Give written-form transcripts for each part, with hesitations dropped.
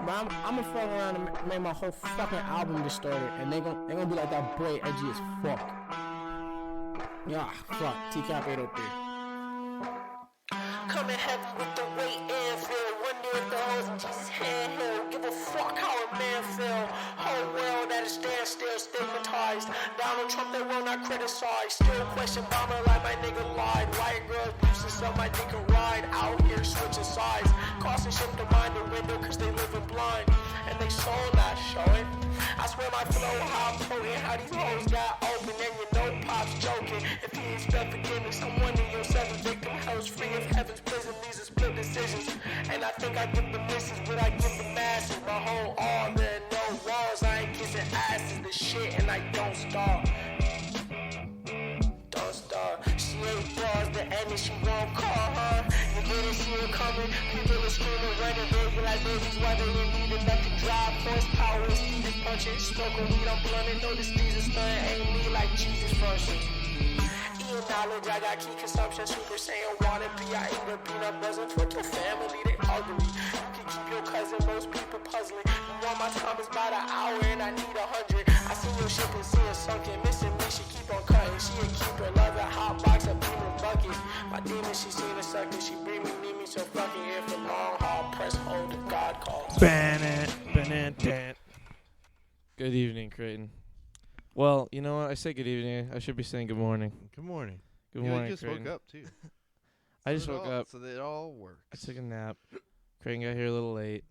But I'm gonna fuck around and make my whole fucking album distorted, and they gonna be like that boy edgy as fuck. Yeah, fuck. TCAP 803. Coming heavy with the weight and feel. Wonder if the hoes in Jesus' hand held. Give a fuck how a man feel. Whole world at a standstill, stigmatized. Donald Trump, they will not criticize. Still question Obama like my nigga lied. White girls boosting so my nigga ride. Out here switching sides. Crossing ship to mind the window cause they living blind. And they soul not showing. I swear my flow how potent. How these hoes got open and you know Pop's joking. If he expect forgiveness, I'm one of your seven victim. Hell's free of heaven's prison. These are split decisions. And I think I give the misses what I give the masses. My whole all there no walls. I ain't kissing asses. The shit and I don't stop. Don't stop. She ain't bars the end and she won't call her. You didn't see her coming. People are screaming, running, baby like babies. Why they need it back to drive horsepower. Steve is punching. Smoking weed, I'm blunting. Notice these is stunning. Ain't me like Jesus functions. Eating knowledge, I got key consumption. Super Saiyan wanna be. I eat a peanut buzzing. Twitter family, they ugly. You can keep your cousin, most people puzzling. You want my time is by the hour and I need 100. I see your shit and see it sunken. Missing me, she keep on cutting. She a keeper, love a hot box, a beam of bucket. My demon, she seen a sucker. She bring me, need me, so fucking here for long haul. Press hold if God calls. Good evening, Creighton. Well, you know what? I say good evening. I should be saying good morning. Good morning. Good You morning, just Creighton. woke up too. I just woke up. So that it all works. I took a nap. Creighton got here a little late.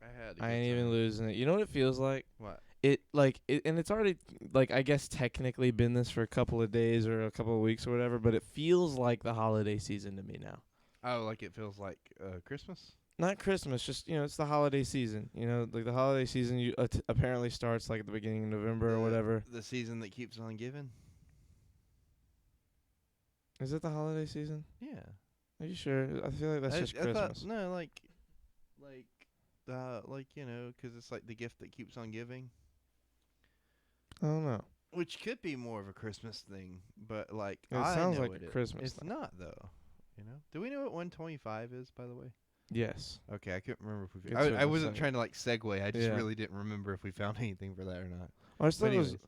I I ain't even losing it. You know what it feels like? What? And it's already, like, I guess technically been this for a couple of days or a couple of weeks or whatever, but it feels like the holiday season to me now. Oh, like it feels like Christmas? Not Christmas, just, it's the holiday season. Like the holiday season apparently starts like at the beginning of November or whatever. The season that keeps on giving? Is it the holiday season? Yeah. Are you sure? I feel like that's just Christmas. No, like, you know, 'cause it's like the gift that keeps on giving. I don't know. Which could be more of a Christmas thing, but like It I sounds know like it a is. Christmas It's thing. not though. You know? Do we know what 125 is, by the way? Yes. Okay, I couldn't remember if we. Get to it in I a wasn't second. trying to like segue. I just Yeah. really didn't remember if we found anything for that or not. I just But thought it was anyways.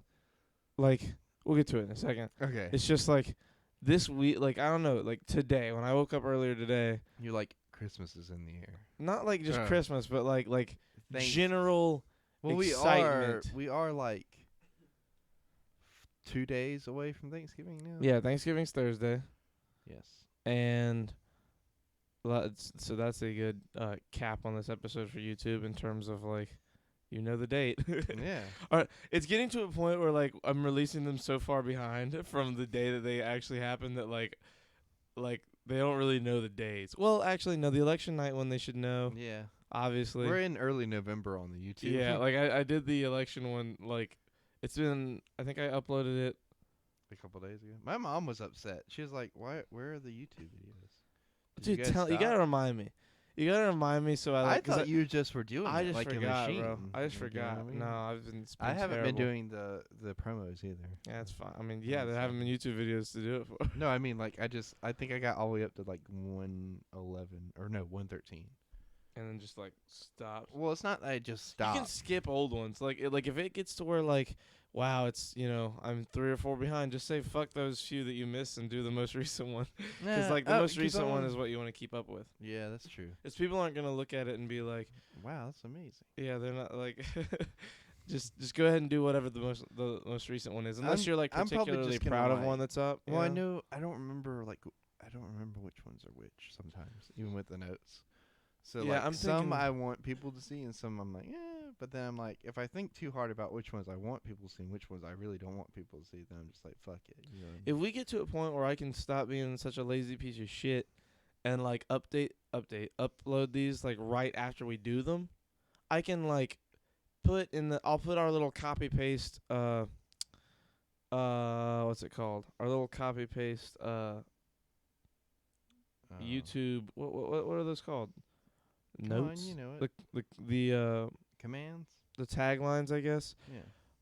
like, we'll get to it in a second. Okay. It's just like this week, like, I don't know, like today, when I woke up earlier today, You're like Christmas is in the air. not like just Oh. Christmas, but like Thanks. general Well, excitement. we are like 2 days away from Thanksgiving now. Yeah, Thanksgiving's Thursday. Yes. And so that's a good cap on this episode for YouTube in terms of like, the date. Yeah. It's getting to a point where like I'm releasing them so far behind from the day that they actually happen that like they don't really know the dates. Well, actually, no, the election night one they should know. Yeah. Obviously. We're in early November on the YouTube. Yeah, like I did the election one. Like it's been. I think I uploaded it. a couple days ago. My mom was upset. She was like, "Why? Where are the YouTube videos?" Did Dude, you guys you stop? gotta remind me. You gotta remind me so I I like. 'cause thought you just were doing I it just like forgot, a machine. bro. I just You know what forgot. I mean? No, I've been. It's been I haven't terrible. been doing the promos either. Yeah, it's fine. I mean, yeah, there That's haven't been YouTube videos to do it for. No, I mean like I think I got all the way up to like 111 or no 113. And then just like stop. Well, it's not that I just You can stopped. skip old ones. Like if it gets to where like, wow, it's I'm 3 or 4 behind. Just say fuck those few that you missed and do the most recent one. Because like the most recent one is what you want to keep up with. Yeah, that's true. Because people aren't gonna look at it and be like, Wow, that's amazing. yeah, they're not like. Just go ahead and do whatever the most recent one is, unless you're like I'm probably particularly just gonna, proud of like- one that's up. you Well, I know? know I don't remember which ones are which sometimes, even with the notes. So Yeah, like I'm some thinking- I want people to see, and some I'm like, but then I'm like, if I think too hard about which ones I want people to see, and which ones I really don't want people to see, then I'm just like, fuck it. You know what I mean? If we get to a point where I can stop being such a lazy piece of shit and like upload these like right after we do them, I can like I'll put our little copy paste what's it called? Our little copy paste YouTube what are those called? Come Notes? on, you know it. The Commands. the taglines, I guess. Yeah.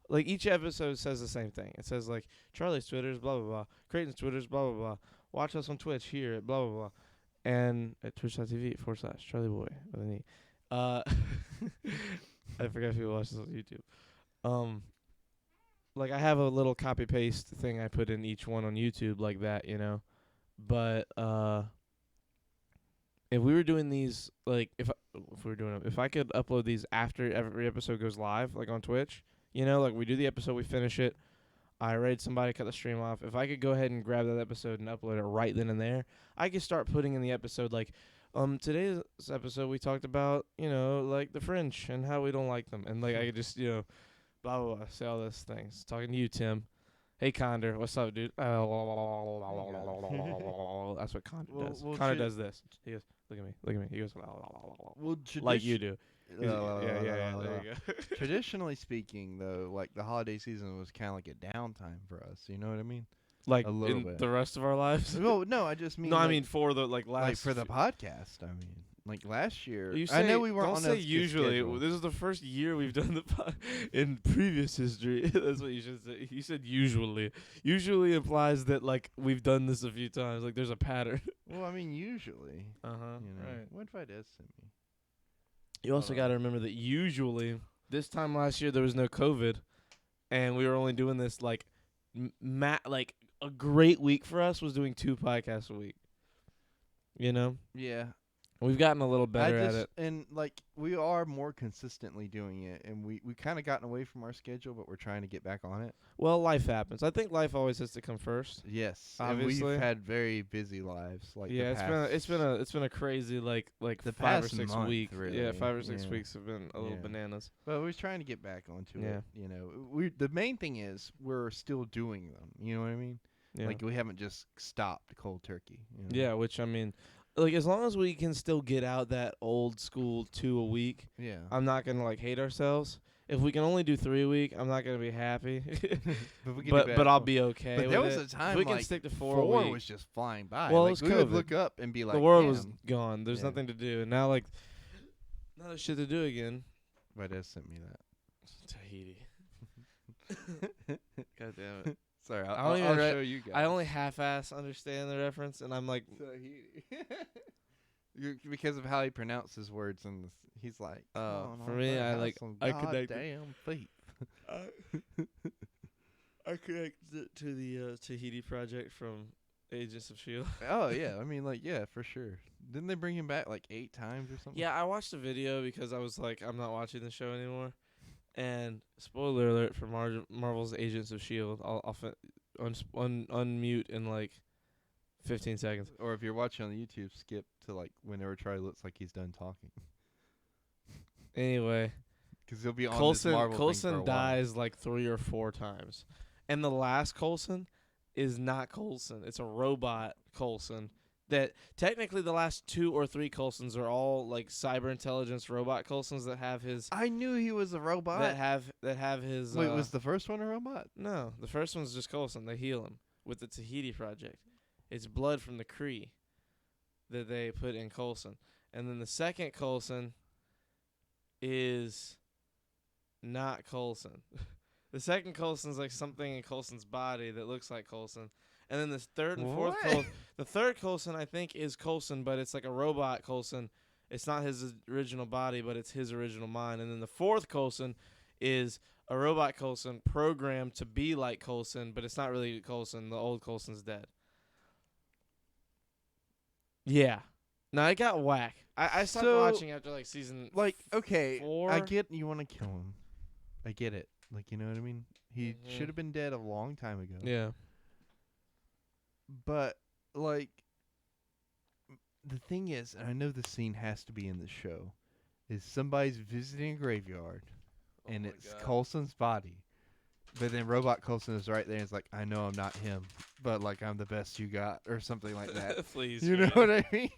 Like each episode says the same thing. It says like Charlie's Twitter's blah blah blah, Creighton's Twitter's blah blah blah. Watch us on Twitch here at blah blah blah, and at twitch.tv/CharlieBoy with an E. I forgot if you watch this on YouTube. Like I have a little copy paste thing I put in each one on YouTube like that, you know. But if we were doing these, like if we were doing them, if I could upload these after every episode goes live, like on Twitch, you know, like we do the episode, we finish it, I raid somebody, cut the stream off. If I could go ahead and grab that episode and upload it right then and there, I could start putting in the episode like, today's episode we talked about, you know, like the French and how we don't like them, and like I could just, you know, blah blah blah, say all those things. Talking to you, Tim. Hey, Condor, what's up, dude? That's what Condor does. Condor does this. He goes, look at me, look at me. He goes, Well, like you do. Yeah. There you go. Traditionally speaking, though, like the holiday season was kind of like a downtime for us. You know what I mean? Like A little in bit. the rest of our lives. Well, no, I just mean. No, I like, mean for the like last. like for the podcast. I mean, like last year. You I say, know we weren't don't on say a usually. schedule. This is the first year we've done the in previous history. That's what you should say. You said usually. Usually implies that like we've done this a few times. Like there's a pattern. Well, I mean, usually. You You know, Right. what if I did send me? You also got to remember that usually this time last year there was no COVID, and we were only doing this like like a great week for us was doing 2 podcasts a week. You know, Yeah. we've gotten a little better at it. And like we are more consistently doing it, and we kind of gotten away from our schedule, but we're trying to get back on it. Well, life happens. I think life always has to come first. Yes, Obviously. and we've had very busy lives. Like Yeah, the it's been a crazy like The 5 or past 6 month, weeks. really. Yeah, 5 or 6 Yeah. weeks have been a little Yeah. bananas. But we're trying to get back onto Yeah. it. You know, the main thing is we're still doing them. You know what I mean? Yeah. Like we haven't just stopped cold turkey. You know? Yeah, which I mean, like as long as we can still get out that old school 2 a week, Yeah. I'm not gonna like hate ourselves. If we can only do 3 a week, I'm not gonna be happy. But we can do but better. I'll be okay. But with there was it. a time if we can like stick to 4 a four week. was just flying by. Well, it like, was we would COVID. look up and be like, The world was "Damn." gone. There's Yeah. nothing to do, and now like, now there's shit to do again. But it sent me that. Tahiti. God damn it. Sorry, I I'll, don't even I'll re- show you guys. I only half-ass understand the reference, and I'm like, Tahiti. Because of how he pronounces words, and he's like, Oh, "Come for on, me, bro, I have like- some I connect it. goddamn faith." I connected it to the Tahiti project from Agents of S.H.I.E.L.D. Oh yeah, I mean, like, yeah, for sure. Didn't they bring him back like 8 times or something? Yeah, I watched the video because I was like, I'm not watching the show anymore. And spoiler alert for Marvel's Agents of S.H.I.E.L.D. I'll unmute in like 15 seconds. Or if you're watching on YouTube, skip to like whenever Charlie looks like he's done talking, Anyway, because he'll be on this Coulson Marvel thing for a Coulson while. dies like 3 or 4 times. And the last Coulson is not Coulson. It's a robot Coulson. That technically the last 2 or 3 Coulsons are all like cyber intelligence robot Coulsons that have his I knew he was a robot. that have his Wait, was the first one a robot? No, the first one's just Coulson. They heal him with the Tahiti project. It's blood from the Kree that they put in Coulson. And then the second Coulson is not Coulson. The second Coulson's like something in Coulson's body that looks like Coulson. And then the third and fourth What? the third Coulson I think is Coulson, but it's like a robot Coulson. It's not his original body, but it's his original mind. And then the fourth Coulson is a robot Coulson programmed to be like Coulson, but it's not really Coulson. The old Coulson's dead. Yeah. No, it got whack. I stopped So, watching after like season Like, okay, 4. I get you want to kill him. I get it. Like, you know what I mean? He Mhm. should have been dead a long time ago. Yeah. But like, the thing is, and I know the scene has to be in the show, is somebody's visiting a graveyard, and it's Coulson's body. But then Robot Coulson is right there, and it's like, I know I'm not him, but like I'm the best you got, or something like that. Please. You know man. what I mean?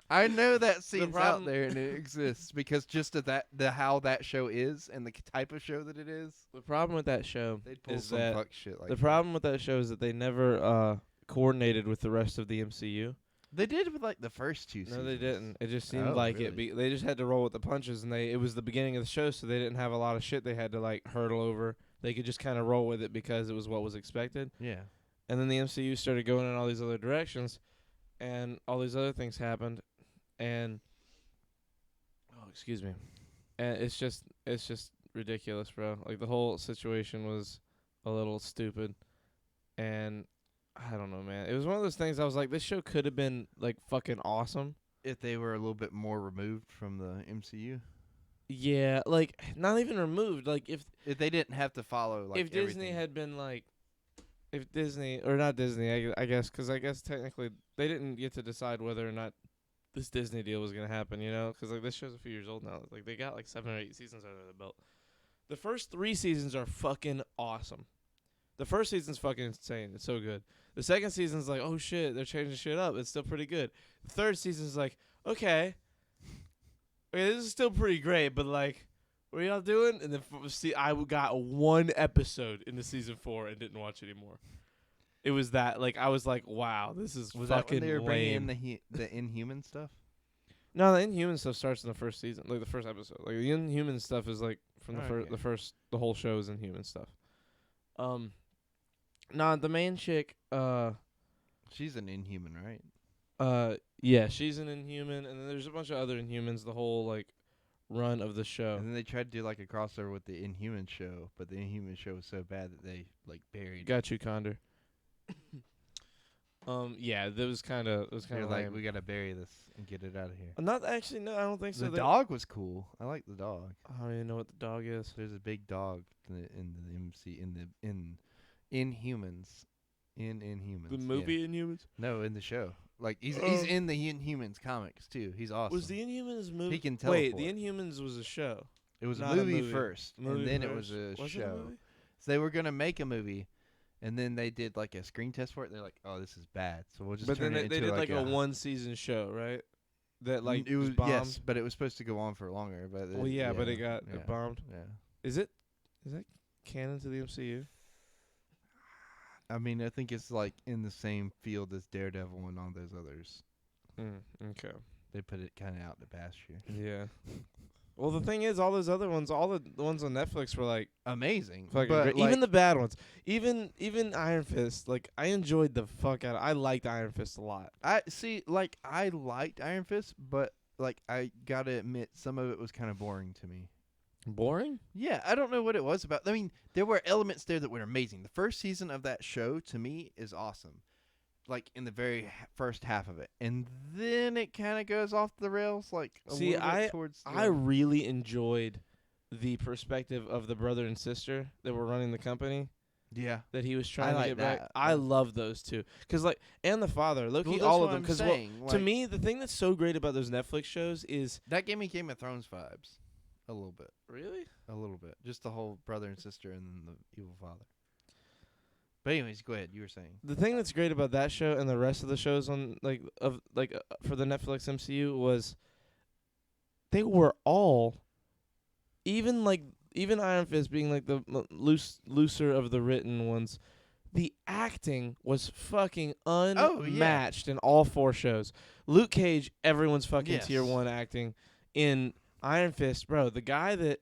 I know that scene's problem- out there and it exists because just of the how that show is and the type of show that it is, The problem with that show they'd pull is some that fuck shit like the that. problem with that show is that they never coordinated with the rest of the MCU. They did with like the first 2 seasons. No, they didn't. It just seemed Oh, like really? they just had to roll with the punches, and it was the beginning of the show, so they didn't have a lot of shit they had to like hurdle over. They could just kind of roll with it because it was what was expected. Yeah. And then the MCU started going in all these other directions, and all these other things happened, and oh excuse me. And it's just ridiculous, bro. Like the whole situation was a little stupid, and I don't know, man. It was one of those things. I was like, this show could have been like fucking awesome. If they were a little bit more removed from the MCU, Yeah, like not even removed. Like if they didn't have to follow like if Disney everything. had been like, if Disney or not Disney, I guess, because I guess technically they didn't get to decide whether or not this Disney deal was gonna happen. You know, because like this show's a few years old now. Like they got like 7 or 8 seasons under the belt. The first 3 seasons are fucking awesome. The first season's fucking insane. It's so good. The second season's like, oh shit, they're changing shit up. It's still pretty good. The third season's like, okay, this is still pretty great, but like, what are y'all doing? And then I got 1 episode into season 4 and didn't watch anymore. It was that like I was like, wow, this is Was that fucking when they were bringing lame. in the Inhuman stuff? No, the Inhuman stuff starts in the first season, like the first episode. Like the Inhuman stuff is like from Okay. the whole show is Inhuman stuff. Nah, the main chick, She's an Inhuman, right? yeah, she's an Inhuman, and then there's a bunch of other Inhumans. The whole like run of the show. And then they tried to do like a crossover with the Inhuman show, but the Inhuman show was so bad that they like buried. Got you, Condor. Yeah, that was kind of They're like, lame. we gotta bury this and get it out of here. Not actually, no, I don't think so. The They- dog was cool. I like the dog. I don't even know what the dog is. There's a big dog in the MC in Inhumans. In Inhumans. The yeah. movie Inhumans No, in the show. Like he's in the Inhumans comics too. He's awesome. was the Inhumans movie. He can Wait, teleport. the Inhumans was a show. It was not a a movie, movie. first, Movie and then it was first. a Was it show. movie? So they were gonna make a movie, and then they did like a screen test for it. They're like, "Oh, this is bad," so we'll just But turn then it they into did like a a 1-season show, right? That like it was bombed. yes, but it was supposed to go on for longer. But Well, yeah, but it got yeah, bombed. Yeah, Is that canon to the MCU? I mean, I think it's like in the same field as Daredevil and all those others. Okay. They put it kind of out in the pasture. Yeah. Well, the thing is, all those other ones, all the ones on Netflix were like Amazing, fucking but great. like, Even the bad ones, even Iron Fist. Like I enjoyed the fuck out. I liked Iron Fist a lot. I see, like I liked Iron Fist, but like I gotta admit, some of it was kind of boring to me. Boring? Yeah, I don't know what it was about. I mean, there were elements there that were amazing. The first season of that show, to me, is awesome. Like, in the very first half of it. And then it kind of goes off the rails, like, a See, little bit towards the... I really enjoyed the perspective of the brother and sister that were running the company yeah. that he was trying to like get back. that. I love those two. Because, like, and the father. Loki, Well, that's all what of them. I'm Because saying, to like, me, the thing that's so great about those Netflix shows is... that gave me Game of Thrones vibes. A little bit. Really? A little bit. Just the whole brother and sister and then the evil father. But anyways, go ahead. You were saying. The thing that's great about that show and the rest of the shows on for the Netflix MCU was they were all even Iron Fist being like the looser of the written ones. The acting was fucking unmatched in all 4 shows. Luke Cage, everyone's fucking Yes. tier 1 acting. In Iron Fist, bro, the guy that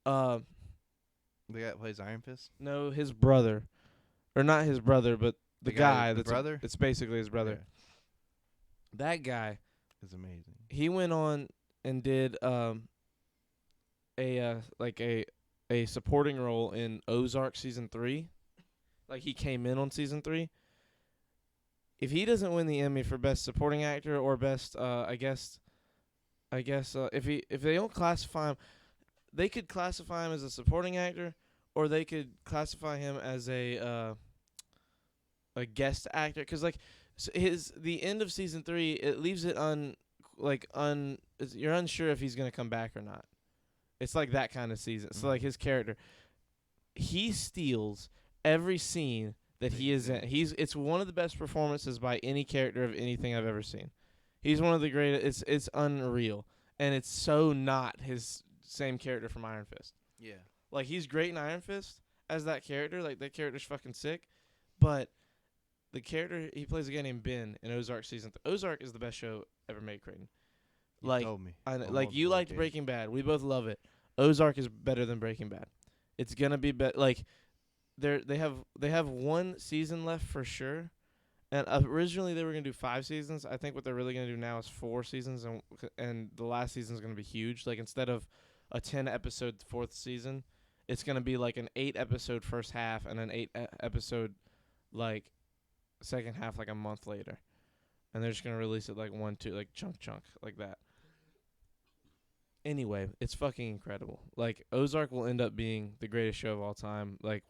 The guy that plays Iron Fist? no, his brother. Or not his brother, but the guy the that's brother? it's basically his brother. Yeah. That guy, Is amazing. he went on and did a supporting role in Ozark season 3. Like he came in on season 3. If he doesn't win the Emmy for best supporting actor or best if they don't classify him, they could classify him as a supporting actor or they could classify him as a guest actor, because like the end of season 3, it leaves it you're unsure if he's gonna come back or not. It's like that kind of season. So like his character, he steals every scene that he is in. It's one of the best performances by any character of anything I've ever seen. He's one of the greatest. It's unreal, and it's so not his same character from Iron Fist. Yeah. Like, he's great in Iron Fist as that character. Like, that character's fucking sick. But the character, he plays a guy named Ben in Ozark season 3. Ozark is the best show ever made, Creighton. You told me. I know, on like, you multiple liked occasions. Breaking Bad. We both love it. Ozark is better than Breaking Bad. It's going to be like, they have one season left for sure. And originally they were gonna do 5 seasons. I think what they're really gonna do now is 4 seasons, and the last season is gonna be huge. Like instead of a 10-episode 4th season, it's gonna be like an 8-episode first half and an 8-episode like second half, like a month later. And they're just gonna release it like 1-2, like chunk like that. Anyway, it's fucking incredible. Like Ozark will end up being the greatest show of all time. Like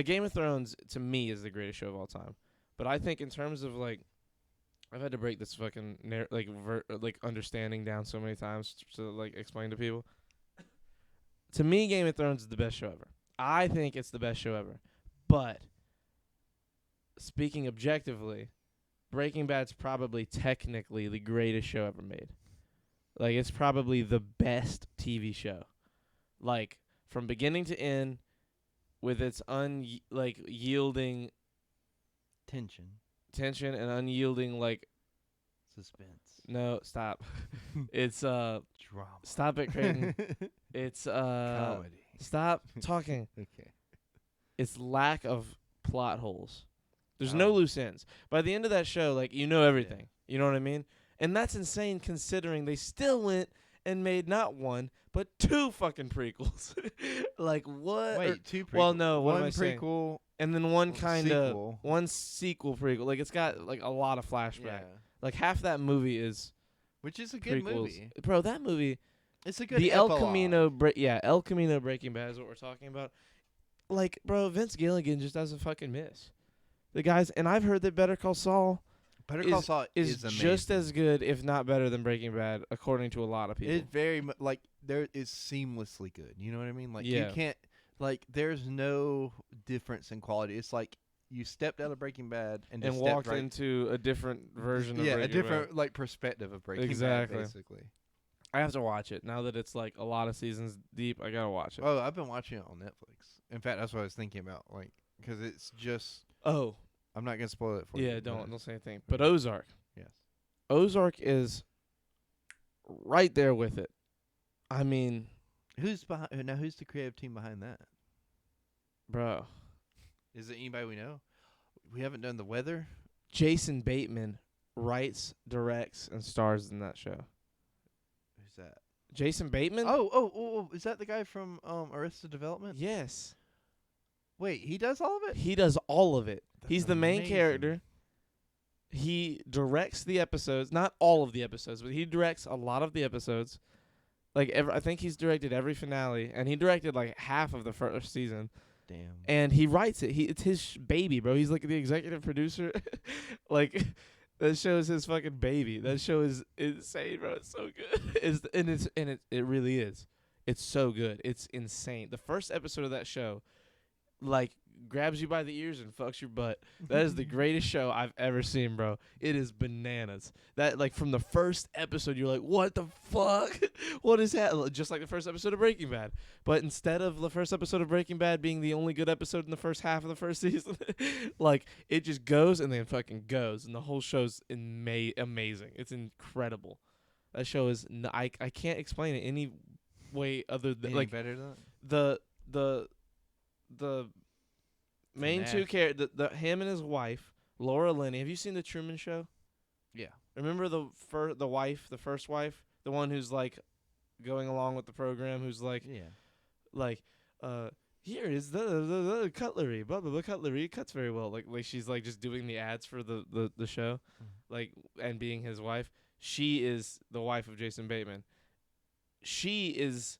Game of Thrones to me is the greatest show of all time. But I think in terms of like, I've had to break this fucking understanding down so many times to like explain to people. To me, Game of Thrones is the best show ever. I think it's the best show ever. But speaking objectively, Breaking Bad's probably technically the greatest show ever made. Like it's probably the best TV show. Like from beginning to end, with its yielding tension and unyielding like suspense. No, stop. It's drama. Stop it, Creighton. It's comedy. Stop talking. Okay. It's lack of plot holes. There's no loose ends. By the end of that show, like you know everything. Yeah. You know what I mean? And that's insane considering they still went and made not 1 but 2 fucking prequels. Like what? Wait, 2 prequels. Well, no, what one am I saying? prequel and then one sequel. One sequel prequel. Like it's got like a lot of flashback. Yeah. Like half that movie is which is a good prequels. movie. Bro, that movie it's a good the epilogue. El Camino Breaking Bad is what we're talking about. Like, bro, Vince Gilligan just doesn't fucking miss. The guys, and I've heard that Better Call Saul is just as good, if not better, than Breaking Bad, according to a lot of people. It's very like there is seamlessly good. You know what I mean? Like you can't there's no difference in quality. It's like you stepped out of Breaking Bad and walked into a different version of Breaking Bad. A different like perspective of Breaking Bad, basically. I have to watch it now that it's like a lot of seasons deep. I gotta watch it. Oh, I've been watching it on Netflix. In fact, that's what I was thinking about, like, because it's just. Oh. I'm not gonna spoil it for you. Yeah, don't say anything. But Ozark. Yes. Ozark is right there with it. I mean, who's behind? Now, who's the creative team behind that? Bro, is it anybody we know? We haven't done the weather. Jason Bateman writes, directs, and stars in that show. Who's that? Jason Bateman? Oh, is that the guy from Arrested Development? Yes. Wait, he does all of it? He does all of it. That's He's the main amazing. character. He directs the episodes, not all of the episodes, but he directs a lot of the episodes. Like I think he's directed every finale, and he directed like half of the first season. Damn. And he writes it. It's his baby, bro. He's like the executive producer. Like that show is his fucking baby. That show is insane, bro. It's so good. It really is. It's so good. It's insane. The first episode of that show, like, grabs you by the ears and fucks your butt. That is the greatest show I've ever seen, bro. It is bananas. That, like, from the first episode, you're like, what the fuck? What is that? Just like the first episode of Breaking Bad. But instead of the first episode of Breaking Bad being the only good episode in the first half of the first season, like, it just goes and then fucking goes. And the whole show's amazing. It's incredible. That show is, I can't explain it any way other than, like, better than that? the main two characters, him and his wife, Laura Linney. Have you seen The Truman Show? Yeah. Remember the first wife, the one who's like going along with the program, who's like, here is the cutlery, blah blah blah cutlery. It cuts very well. Like she's like just doing the ads for the show, like, and being his wife. She is the wife of Jason Bateman. She is.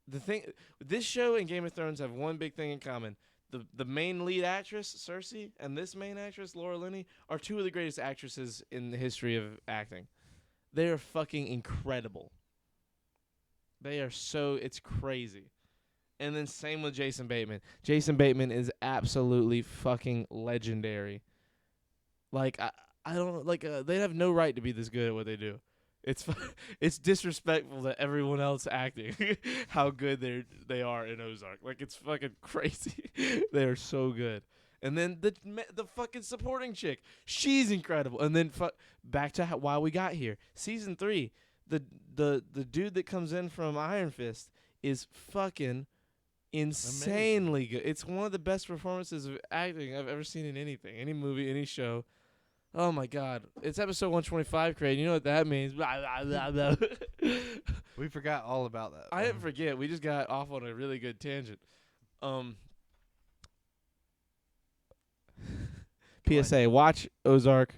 The thing, this show and Game of Thrones have one big thing in common. The main lead actress, Cersei, and this main actress, Laura Linney, are two of the greatest actresses in the history of acting. They are fucking incredible. They are it's crazy. And then same with Jason Bateman. Jason Bateman is absolutely fucking legendary. Like, I don't, like, they have no right to be this good at what they do. It's disrespectful to everyone else acting how good they are in Ozark. Like, it's fucking crazy. They are so good. And then the fucking supporting chick, she's incredible. And then back to why we got here. Season 3, the dude that comes in from Iron Fist is fucking insanely good. It's one of the best performances of acting I've ever seen in anything, any movie, any show. Oh my god, it's episode 125, Craig. You know what that means? Blah, blah, blah, blah. We forgot all about that. I didn't forget. We just got off on a really good tangent. PSA: watch Ozark.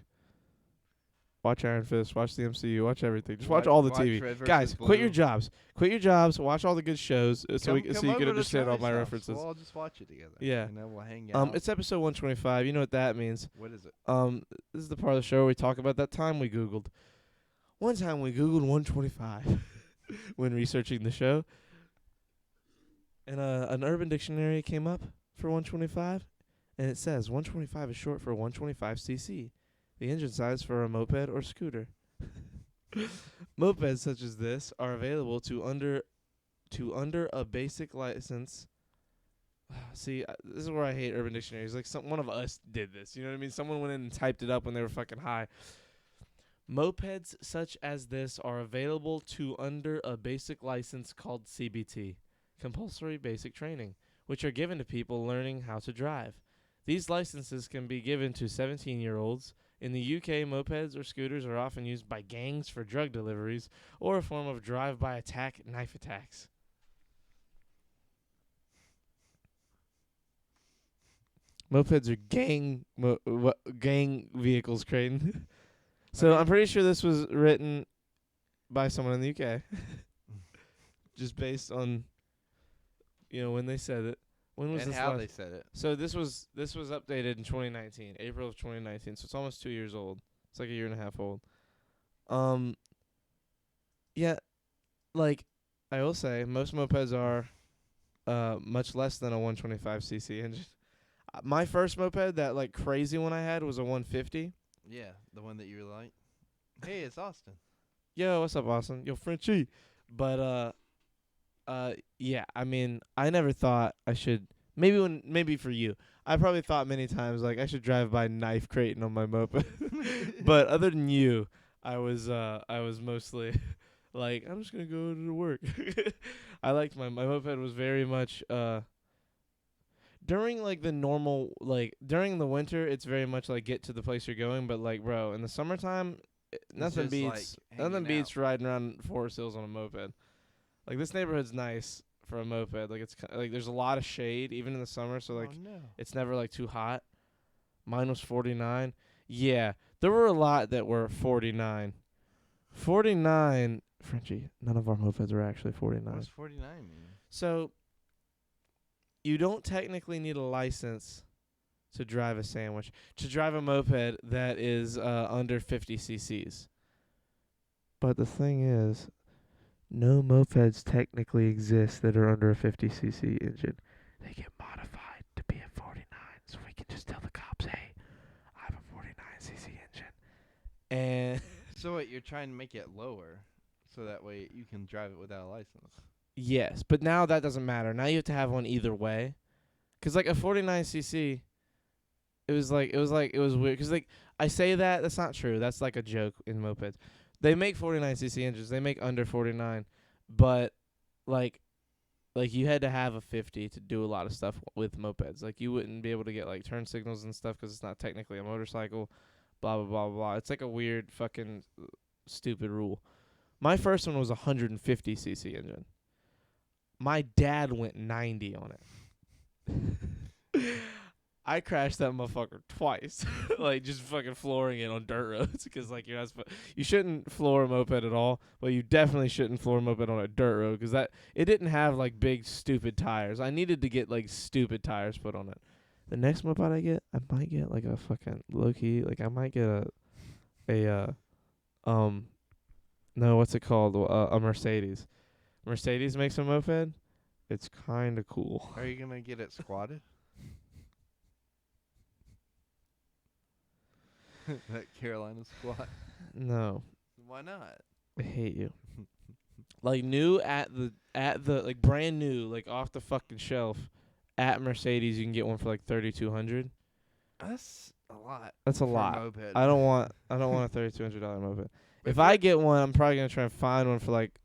Watch Iron Fist. Watch the MCU. Watch everything. Just watch all the TV. Red vs. Guys, Blue. quit your jobs. Quit your jobs. Watch all the good shows so you Come can over to understand all my Try references. We'll all just watch it together. Yeah. And then we'll hang out. It's episode 125. You know what that means. What is it? This is the part of the show where we talk about that time we Googled. One time we Googled 125 when researching the show. And an Urban Dictionary came up for 125. And it says 125 is short for 125cc, the engine size for a moped or scooter. Mopeds such as this are available to under a basic license. See, this is where I hate Urban Dictionaries. Like one of us did this. You know what I mean? Someone went in and typed it up when they were fucking high. Mopeds such as this are available to under a basic license called CBT, compulsory basic training, which are given to people learning how to drive. These licenses can be given to 17-year-olds. In the UK, mopeds or scooters are often used by gangs for drug deliveries or a form of drive-by attack knife attacks. Mopeds are gang vehicles, Creighton. So I'm pretty sure this was written by someone in the UK. Just based on, when they said it. When was and this how last? they said it. So this was updated in 2019, April of 2019. So it's almost 2 years old. It's like a year and a half old. Yeah, like I will say, most mopeds are much less than a 125cc engine. My first moped, that like crazy one I had, was a 150. Yeah, the one that you were like, hey, it's Austin. Yo, what's up, Austin? Yo, Frenchie. But yeah, I mean, I never thought I should. Maybe for you, I probably thought many times like I should drive by Knife Creighton on my moped. But other than you, I was mostly like, I'm just gonna go to work. I liked my moped was very much during like the normal, like during the winter, it's very much like get to the place you're going. But like, bro, in the summertime, nothing beats riding around Forest Hills on a moped. Like this neighborhood's nice for a moped. Like it's like there's a lot of shade even in the summer, so like it's never like too hot. Mine was 49. Yeah, there were a lot that were 49. 49, Frenchie. None of our mopeds were actually 49. What does 49 mean? So you don't technically need a license to drive a sandwich. To drive a moped that is under 50 cc's. But the thing is, no mopeds technically exist that are under a 50cc engine. They get modified to be a 49, so we can just tell the cops, hey, I have a 49cc engine. And So what, you're trying to make it lower so that way you can drive it without a license? yes, but now that doesn't matter. Now you have to have one either way. 'Cause like a 49cc, it was weird. 'Cause like I say that's not true. That's like a joke in mopeds. They make 49cc engines. They make under 49, but like you had to have a 50 to do a lot of stuff with mopeds. Like you wouldn't be able to get like turn signals and stuff 'cause it's not technically a motorcycle. Blah blah blah blah. It's like a weird fucking stupid rule. My first one was a 150cc engine. My dad went 90 on it. I crashed that motherfucker twice, like just fucking flooring it on dirt roads. 'Cause like you shouldn't floor a moped at all, but you definitely shouldn't floor a moped on a dirt road 'cause it didn't have like big stupid tires. I needed to get like stupid tires put on it. The next moped I might get like a fucking low key, like I might get what's it called? A Mercedes. Mercedes makes a moped. It's kind of cool. Are you gonna get it squatted? That Carolina squat. No. Why not? I hate you. Like new at the like brand new, like off the fucking shelf at Mercedes, you can get one for like $3,200. That's a lot. That's a for a lot. moped. I don't want a $3,200 moped. If I get one, I'm probably gonna try and find one for like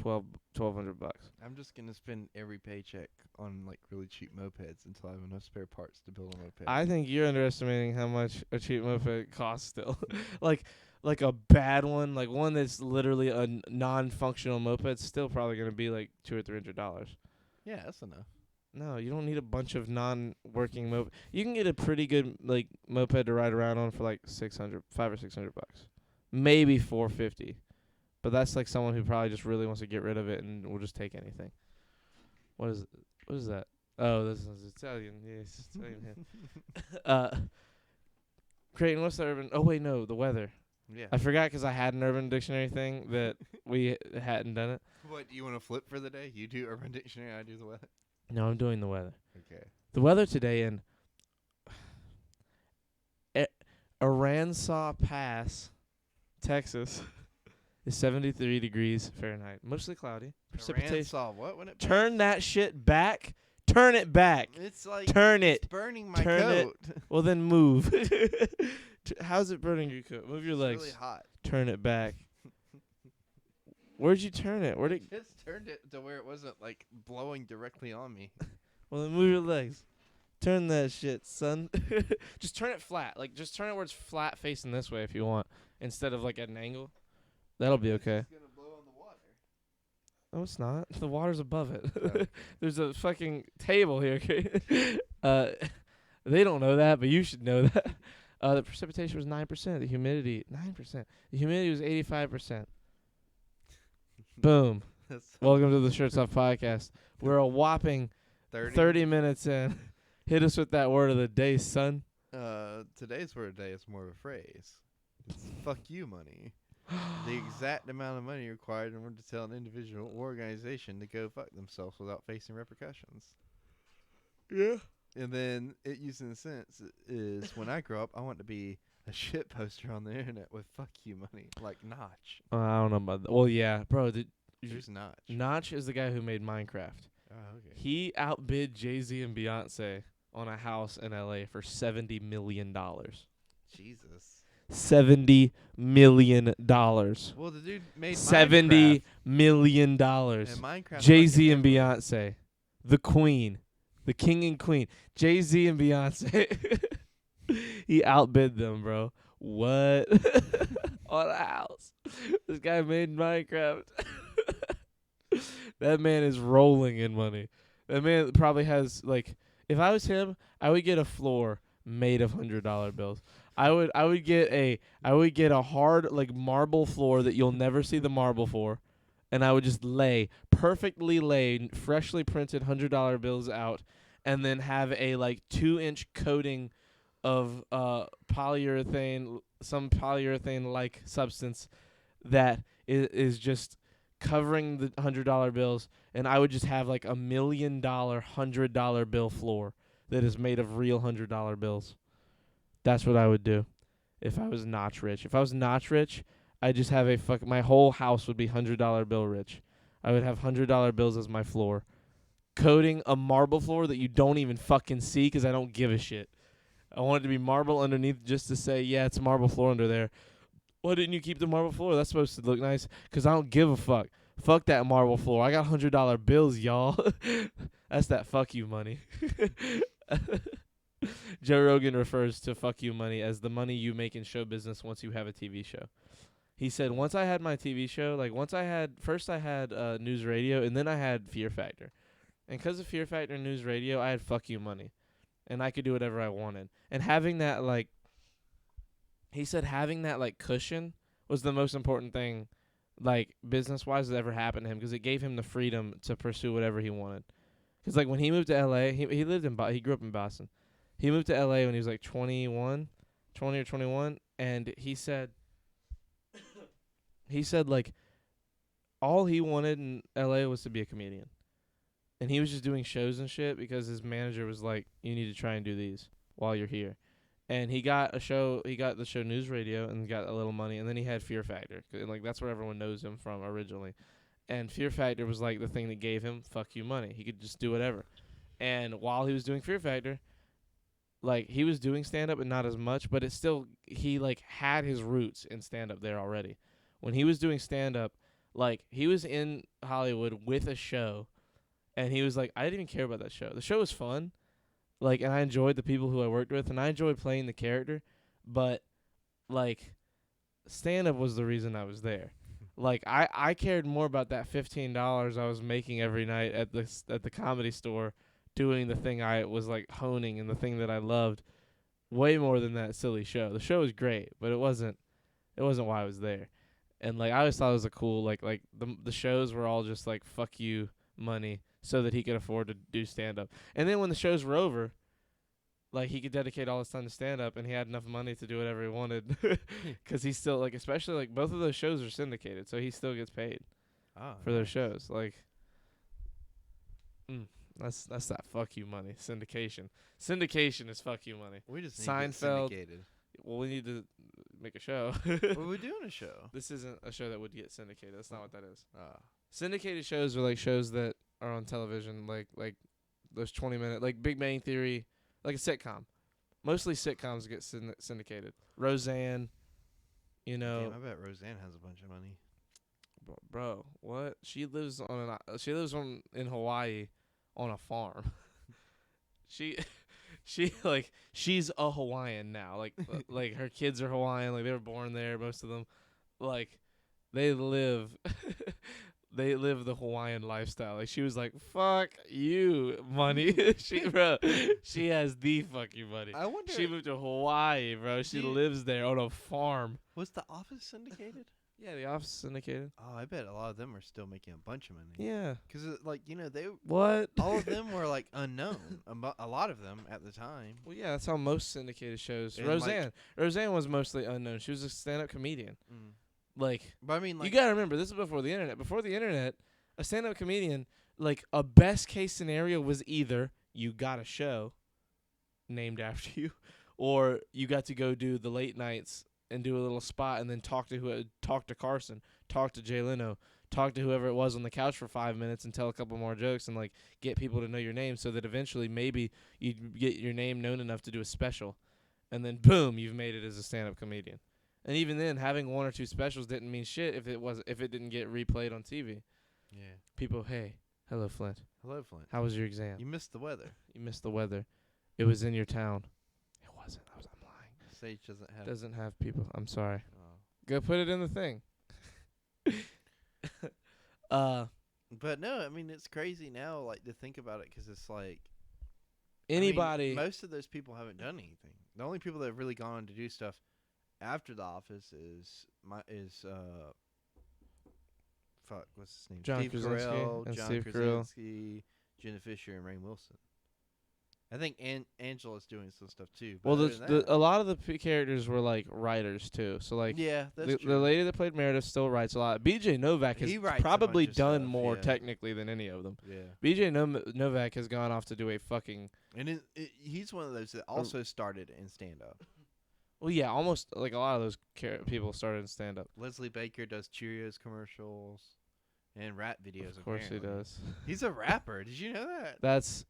$1,200. I'm just gonna spend every paycheck on like really cheap mopeds until I have enough spare parts to build a moped. I think you're underestimating how much a cheap moped costs still. like a bad one, like one that's literally a non-functional moped, still probably gonna be like $200 or $300. Yeah, that's enough. No, you don't need a bunch of non-working moped. You can get a pretty good like moped to ride around on for like $500 or $600, maybe $450. But that's like someone who probably just really wants to get rid of it and will just take anything. What is that? Oh, this is Italian. Yes, Italian. Creighton, what's the urban? Oh wait, no, the weather. Yeah. I forgot because I had an Urban Dictionary thing that we hadn't done it. What, do you want to flip for the day? You do Urban Dictionary, I do the weather. No, I'm doing the weather. Okay. The weather today in Aransas Pass, Texas, is 73 degrees Fahrenheit. Mostly cloudy. Precipitation. Saw what when it Turn that shit back. Turn it back. It's like Turn it's it. burning my Turn it. coat. Well, then move. How's it burning your coat? Move your It's legs. really hot. Turn it back. Where'd you turn it? Where'd it? Just turned it to where it wasn't like blowing directly on me. Well, then move your legs. Turn that shit, son. Just turn it flat. Like, just turn it where it's flat facing this way if you want, instead of like at an angle. That'll be okay. It's gonna blow on the water. No, it's not. The water's above it. Oh. There's a fucking table here. Okay? They don't know that, but you should know that. The precipitation was 9%. The humidity 9%. The humidity was 85%. Boom. That's Welcome to the Shirts Off Podcast. We're a whopping 30 minutes in. Hit us with that word of the day, son. Today's word of the day is more of a phrase. It's fuck you money. The exact amount of money required in order to tell an individual or organization to go fuck themselves without facing repercussions. Yeah. And then it used in a sentence is when I grow up, I want to be a shit poster on the internet with fuck you money, like Notch. I don't know about that. Well, yeah, bro. Who's Notch? Notch is the guy who made Minecraft. Oh, okay. He outbid Jay-Z and Beyonce on a house in LA for $70 million. Jesus. $70 million. Well, the dude made $70 million. And Minecraft. Jay-Z and Beyonce. The queen. The king and queen. Jay-Z and Beyonce. He outbid them, bro. What? On a house. This guy made Minecraft. That man is rolling in money. That man probably has, like, if I was him, I would get a floor made of $100 bills. I would get a hard, like, marble floor that you'll never see the marble for, and I would just perfectly lay freshly printed $100 bills out, and then have a like 2-inch coating of polyurethane, some polyurethane like substance that is just covering the $100 bills, and I would just have like $1 million $100 bill floor that is made of real $100 bills. That's what I would do if I was Notch rich. If I was Notch rich, I'd just have my whole house would be $100 bill rich. I would have $100 bills as my floor, coating a marble floor that you don't even fucking see because I don't give a shit. I want it to be marble underneath just to say, yeah, it's marble floor under there. Why didn't you keep the marble floor? That's supposed to look nice. Because I don't give a fuck. Fuck that marble floor. I got $100 bills, y'all. That's that fuck you money. Joe Rogan refers to fuck you money as the money you make in show business once you have a TV show. He said, once I had my TV show, like first I had News Radio, and then I had Fear Factor. And because of Fear Factor and News Radio, I had fuck you money. And I could do whatever I wanted. And having that, like, he said having that, like, cushion was the most important thing, like, business-wise that ever happened to him, because it gave him the freedom to pursue whatever he wanted. Because, like, when he moved to L.A., he grew up in Boston. He moved to L.A. when he was, like, 20 or 21, and he said, like, all he wanted in L.A. was to be a comedian. And he was just doing shows and shit because his manager was like, you need to try and do these while you're here. And he got the show News Radio and got a little money. And then he had Fear Factor. And, like, that's where everyone knows him from originally. And Fear Factor was, like, the thing that gave him fuck you money. He could just do whatever. And while he was doing Fear Factor, like, he was doing stand-up and not as much. But it still, he, like, had his roots in stand-up there already. When he was doing stand-up, Like, he was in Hollywood with a show, and he was like, I didn't even care about that show. The show was fun, like, and I enjoyed the people who I worked with, and I enjoyed playing the character, but, like, stand-up was the reason I was there. Like, I cared more about that $15 I was making every night at the comedy store doing the thing I was, like, honing and the thing that I loved way more than that silly show. The show was great, but it wasn't why I was there. And, like, I always thought it was a cool, like the shows were all just, like, fuck you money so that he could afford to do stand-up. And then when the shows were over, like, he could dedicate all his time to stand-up, and he had enough money to do whatever he wanted. Because he still, like, especially, like, both of those shows are syndicated, so he still gets paid for those shows. Like, that's that fuck you money. Syndication is fuck you money. We just need Seinfeld. to get syndicated. Well, we need to make a show. Well, we're doing a show. This isn't a show that would get syndicated. That's not what that is. Ah. Syndicated shows are like shows that are on television, like those 20-minute, like Big Bang Theory, like a sitcom. Mostly sitcoms get syndicated. Roseanne, you know. Damn, I bet Roseanne has a bunch of money. Bro, what? She lives in Hawaii on a farm. She's a Hawaiian now. Like her kids are Hawaiian. Like, they were born there, most of them. Like, they live the Hawaiian lifestyle. Like, she was like, fuck you, money. She has the fuck you money. I wonder. She moved to Hawaii, bro. She lives there on a farm. Was The Office syndicated? Yeah, The Office syndicated. Oh, I bet a lot of them are still making a bunch of money. Yeah. Because, like, you know, What? all of them were, like, unknown. A lot of them at the time. Well, yeah, that's how most syndicated shows. And, Roseanne was mostly unknown. She was a stand-up comedian. Mm. Like, But I mean, like, you gotta remember, this is before the internet. Before the internet, a stand-up comedian, like, a best-case scenario was either you got a show named after you, or you got to go do the late nights and do a little spot, and then talk to Carson, talk to Jay Leno, talk to whoever it was on the couch for 5 minutes and tell a couple more jokes and, like, get people to know your name so that eventually maybe you get your name known enough to do a special, and then boom, you've made it as a stand-up comedian. And even then, having one or two specials didn't mean shit if it didn't get replayed on TV. yeah. People, hey, hello Flint, Hello, Flint. how was your exam? You missed the weather. You missed the weather. It was in your town. It wasn't. I'm lying. Sage doesn't have. Doesn't have people. I'm sorry. Oh. Go put it in the thing. But no, I mean, it's crazy now, like, to think about it, because it's like Anybody. I mean, most of those people haven't done anything. The only people that have really gone on to do stuff after The Office is what's his name? John Steve Krasinski Carell, and John Steve Carell. Krasinski, Jenna Fisher, and Rainn Wilson. I think Angela's doing some stuff too. But Well, other than that- a lot of the characters were like writers too. So like yeah, that's the true. lady that played Meredith still writes a lot. B.J. Novak has He writes a probably bunch of done stuff, more yeah. technically than any of them. Yeah, B.J. Novak has gone off to do a fucking and he's one of those that also started in stand up. well, yeah, almost like a lot of those people started in stand up. Leslie Baker does Cheerios commercials and rap videos. Of course apparently. he does. He's a rapper. Did you know that? That's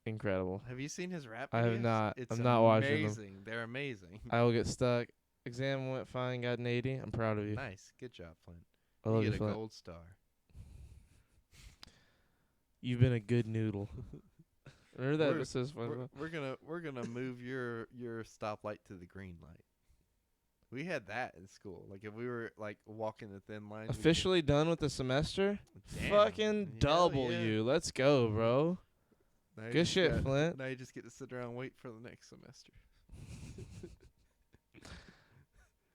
incredible. Have you seen his rap videos? I have not. It's I'm not watching them. amazing. They're amazing. I will get stuck. Exam went fine. Got an 80. I'm proud of you. Nice. Good job, Flint. I love You you, get a Flint. gold star. You've been a good noodle. Remember that We're- episode? Fun? We're gonna move your stoplight to the green light. We had that in school. Like if we were like walking the thin line. Officially done with the semester? Damn. Fucking Hell W. yeah. Let's go, bro. Now you Good just shit, got- Flint. Now you just get to sit around and wait for the next semester.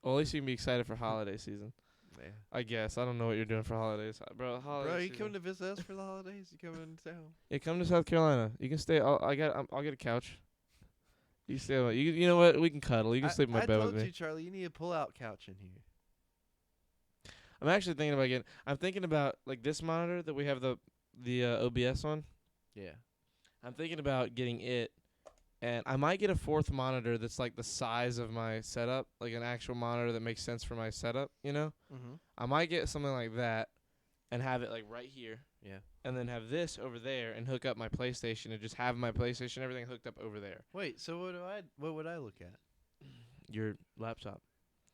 Well, at least you can be excited for holiday season. Yeah. I guess. I don't know what you're doing for holidays. Bro, holiday Bro, you season. coming to visit us for the holidays? You coming into town? Yeah, come to South Carolina. You can stay. I'll get a couch. You stay. You know what? We can cuddle. You can sleep in my I bed told with me. you, Charlie, you need a pull-out couch in here. I'm actually thinking about getting. I'm thinking about like this monitor that we have the OBS on. Yeah. I'm thinking about getting it, and I might get a fourth monitor that's like the size of my setup, like an actual monitor that makes sense for my setup. You know, Mm-hmm. I might get something like that, and have it like right here. Yeah. And then have this over there, and hook up my PlayStation, and just have my PlayStation, everything hooked up over there. Wait, so what would I look at? Your laptop.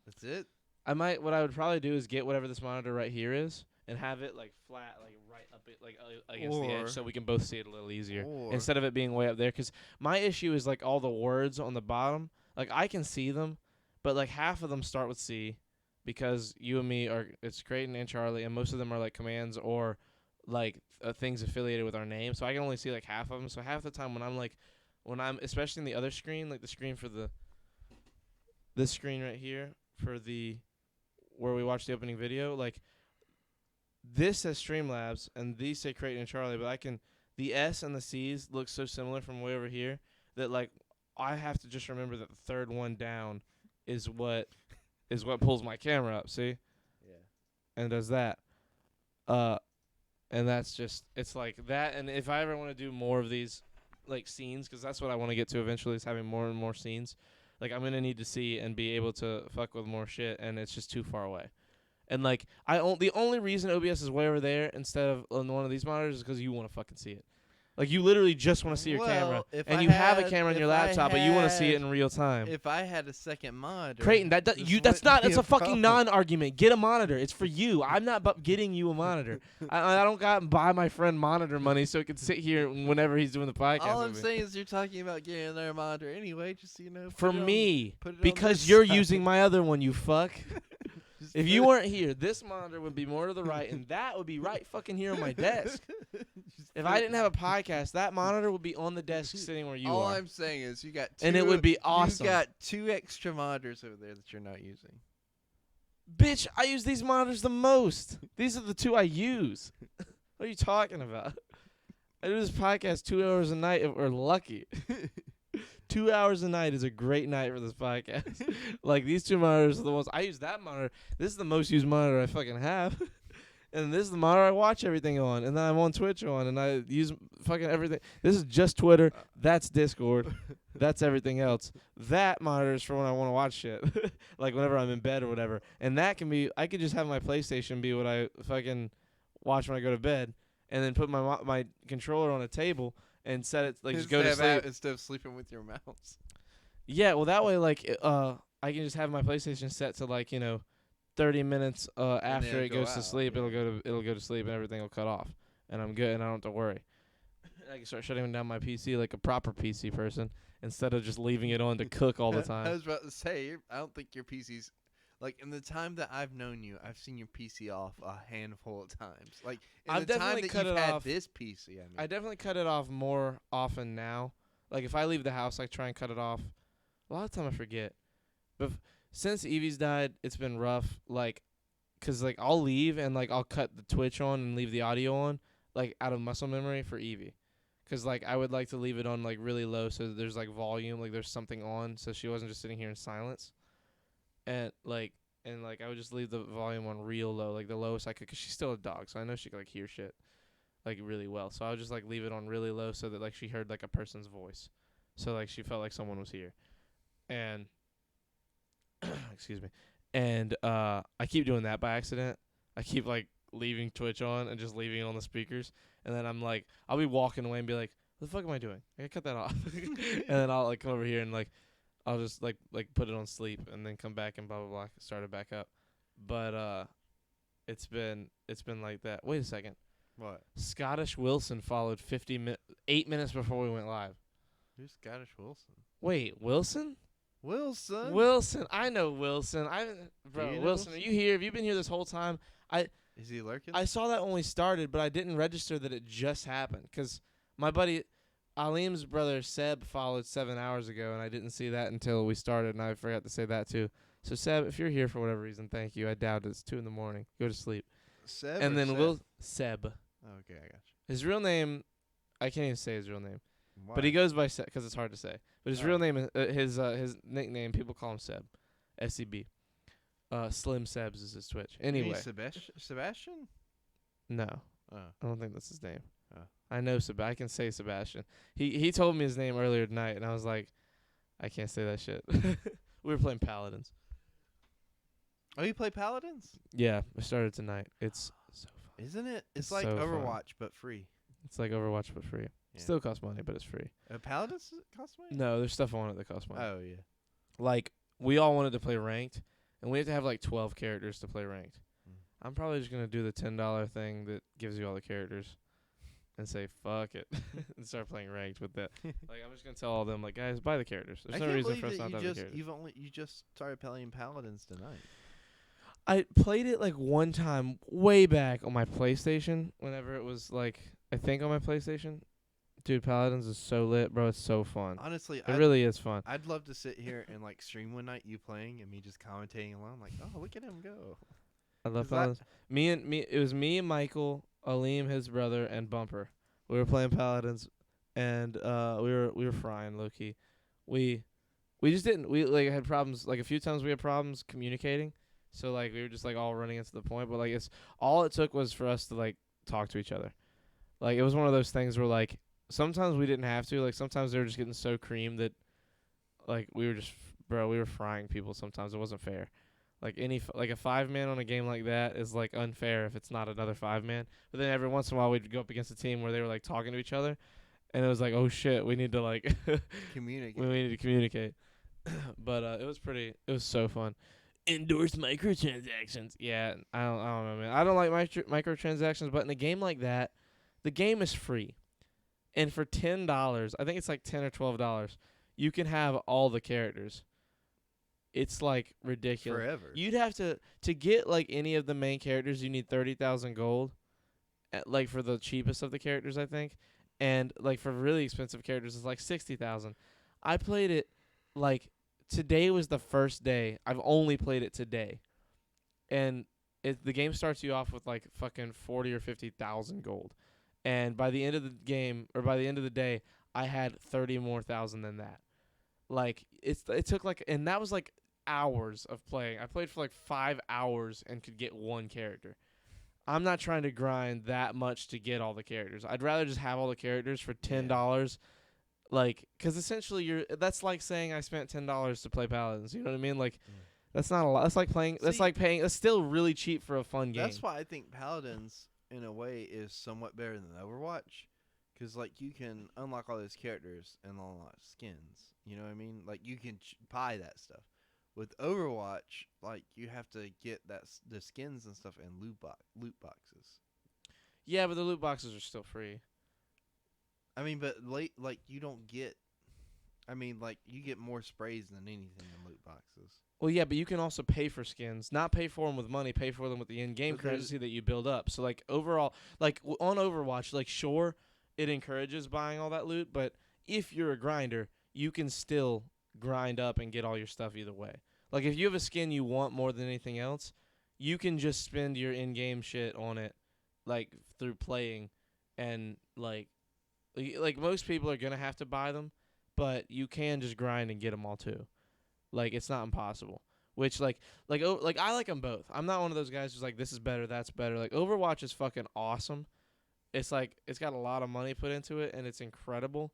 That's it? What I would probably do is get whatever this monitor right here is and have it like flat, like right up it, like against the edge, so we can both see it a little easier instead of it being way up there. Because my issue is like all the words on the bottom, like I can see them, but like half of them start with C, because you and me it's Creighton and Charlie, and most of them are like commands or like things affiliated with our name. So I can only see like half of them. So half the time when I'm especially in the other screen, like the screen for this screen right here for where we watch the opening video, like this says Streamlabs and these say Creighton and Charlie, but the S and the C's look so similar from way over here that like I have to just remember that the third one down is what pulls my camera up, see? Yeah. And does that. And that's just, it's like that. And if I ever want to do more of these like scenes, because that's what I want to get to eventually, is having more and more scenes. Like I'm gonna need to see and be able to fuck with more shit, and it's just too far away. And like the only reason OBS is way over there instead of on one of these monitors is because you want to fucking see it. Like you literally just want to see your camera, and you have a camera on your laptop, but you want to see it in real time. If I had a second monitor, Creighton, that's a fucking non-argument. Get a monitor. It's for you. I'm not getting you a monitor. I don't got buy my friend monitor money so he can sit here whenever he's doing the podcast. All I'm with me. saying is you're talking about getting another monitor anyway, just so you know. For me, put it on because this you're side. using my other one, you fuck. Just If put you it- weren't here, this monitor would be more to the right, and that would be right fucking here on my desk. If I didn't have a podcast, that monitor would be on the desk sitting where you All are. I'm saying is you got two, And it would be awesome. You got 2 extra monitors over there that you're not using. Bitch, I use these monitors the most. These are the 2 I use. What are you talking about? I do this podcast 2 hours a night if we're lucky. 2 hours a night is a great night for this podcast. Like, these 2 monitors are the ones. I use that monitor. This is the most used monitor I fucking have. And this is the monitor I watch everything on. And then I'm on Twitch on, and I use fucking everything. This is just Twitter. That's Discord. That's everything else. That monitor is for when I want to watch shit. Like, whenever I'm in bed or whatever. And that can be, I could just have my PlayStation be what I fucking watch when I go to bed. And then put my controller on a table and set it, like, just go to sleep. Instead of sleeping with your mouse. Yeah, well, that way, like, I can just have my PlayStation set to, like, 30 minutes after then it go goes to out, sleep. yeah. It'll go to sleep and everything will cut off, and I'm good and I don't have to worry. I can start shutting down my PC like a proper PC person instead of just leaving it on to cook all the I time. was about to say, I don't think your PC's like in the time that I've known you, I've seen your PC off a handful of times. Like in I've the time definitely that cut you've it had off. this PC, I mean. I definitely cut it off more often now. Like if I leave the house, I try and cut it off. A lot of time I forget, but since Evie's died, it's been rough. Like. 'Cause like I'll leave and like I'll cut the Twitch on and leave the audio on like out of muscle memory for Evie, 'cause like I would like to leave it on like really low so that there's like volume, like there's something on, so she wasn't just sitting here in silence, and I would just leave the volume on real low, like the lowest I could, 'cause she's still a dog, so I know she could like hear shit like really well, so I would just like leave it on really low so that like she heard like a person's voice, so like she felt like someone was here, and excuse me. And I keep doing that by accident. I keep like leaving Twitch on and just leaving it on the speakers. And then I'm like, I'll be walking away and be like, what the fuck am I doing? I gotta cut that off. And then I'll like come over here and like, I'll just like put it on sleep and then come back and blah, blah, blah, start it back up. But it's been like that. Wait a second. What? Scottish Wilson followed 8 minutes before we went live. Who's Scottish Wilson? Wait, Wilson? Wilson, I know Wilson. Do you know Wilson, are you here? Have you been here this whole time? Is he lurking? I saw that when we started, but I didn't register that it just happened because my buddy Alim's brother Seb followed 7 hours ago, and I didn't see that until we started, and I forgot to say that too. So Seb, if you're here for whatever reason, thank you. I doubt it's 2 a.m. Go to sleep. Seb And or then Seth? Seb. Oh, okay, I got you. His real name, I can't even say his real name. Why? But he goes by Seb because it's hard to say. But his Oh. real name, his nickname, people call him Seb, SEB. Slim Sebs is his Twitch. Anyway, Sebastian? no, Oh. I don't think that's his name. Oh. I know I can say Sebastian. He told me his name earlier tonight, and I was like, I can't say that shit. We were playing Paladins. Oh, you play Paladins? Yeah, I started tonight. It's so fun. Isn't it? It's It's like so fun. Overwatch, but free. It's like Overwatch but free. Yeah. Still costs money, but it's free. Paladins cost money? No, there's stuff on it that costs money. Oh, yeah. Like we all wanted to play ranked, and we have to have like 12 characters to play ranked. Mm. I'm probably just gonna do the $10 thing that gives you all the characters, and say fuck it, and start playing ranked with that. Like I'm just gonna tell all of them like, guys, buy the characters. There's no reason for us not to have the characters. You just started playing Paladins tonight. I played it like one time way back on my PlayStation. Whenever it was like, I think on my PlayStation. Dude, Paladins is so lit, bro. It's so fun. Honestly, It really is fun. I'd love to sit here and like stream one night you playing and me just commentating along. Like, oh, look at him go. I love Is that- Paladins. It was me and Michael, Aleem, his brother, and Bumper. We were playing Paladins, and we were frying low key. We just didn't. We like had problems. Like a few times we had problems communicating. So like we were just like all running into the point. But like it's all it took was for us to like talk to each other. Like it was one of those things where like sometimes we didn't have to. Like sometimes they were just getting so creamed that like we were just we were frying people. Sometimes it wasn't fair. Like like a 5-man on a game like that is like unfair if it's not another 5-man. But then every once in a while we'd go up against a team where they were like talking to each other, and it was like, oh shit, we need to like Communicate. we need to communicate. But it was so fun. Endorse microtransactions. Yeah, I don't know, man. I don't like microtransactions, but in a game like that, the game is free, and for $10, I think it's like $10 or $12, you can have all the characters. It's like ridiculous. Forever. You'd have to get like any of the main characters. You need 30,000 gold, like for the cheapest of the characters, I think, and like for really expensive characters, it's like 60,000. I played it like today was the first day. I've only played it today, and the game starts you off with like fucking 40 or 50,000 gold, and by the end of the game or by the end of the day, I had 30 more thousand than that. Like it took like, and that was like hours of playing. I played for like 5 hours and could get one character. I'm not trying to grind that much to get all the characters. I'd rather just have all the characters for $10. Like, because essentially that's like saying I spent $10 to play Paladins. You know what I mean? Like, that's not a lot. That's like playing. That's like paying. That's still really cheap for a fun game. That's why I think Paladins, in a way, is somewhat better than Overwatch. Because, like, you can unlock all those characters and unlock skins. You know what I mean? Like, you can buy that stuff. With Overwatch, like, you have to get the skins and stuff in loot boxes. Yeah, but the loot boxes are still free. I mean, but like, you don't get... I mean, like, you get more sprays than anything in loot boxes. Well, yeah, but you can also pay for skins. Not pay for them with money, pay for them with the in-game But there's- currency that you build up. So, like, overall, like, on Overwatch, like, sure, it encourages buying all that loot, but if you're a grinder, you can still grind up and get all your stuff either way. Like, if you have a skin you want more than anything else, you can just spend your in-game shit on it, like, through playing, and, like most people are going to have to buy them, but you can just grind and get them all, too. Like, it's not impossible. Which, like I like them both. I'm not one of those guys who's like, this is better, that's better. Like, Overwatch is fucking awesome. It's like, it's got a lot of money put into it, and it's incredible.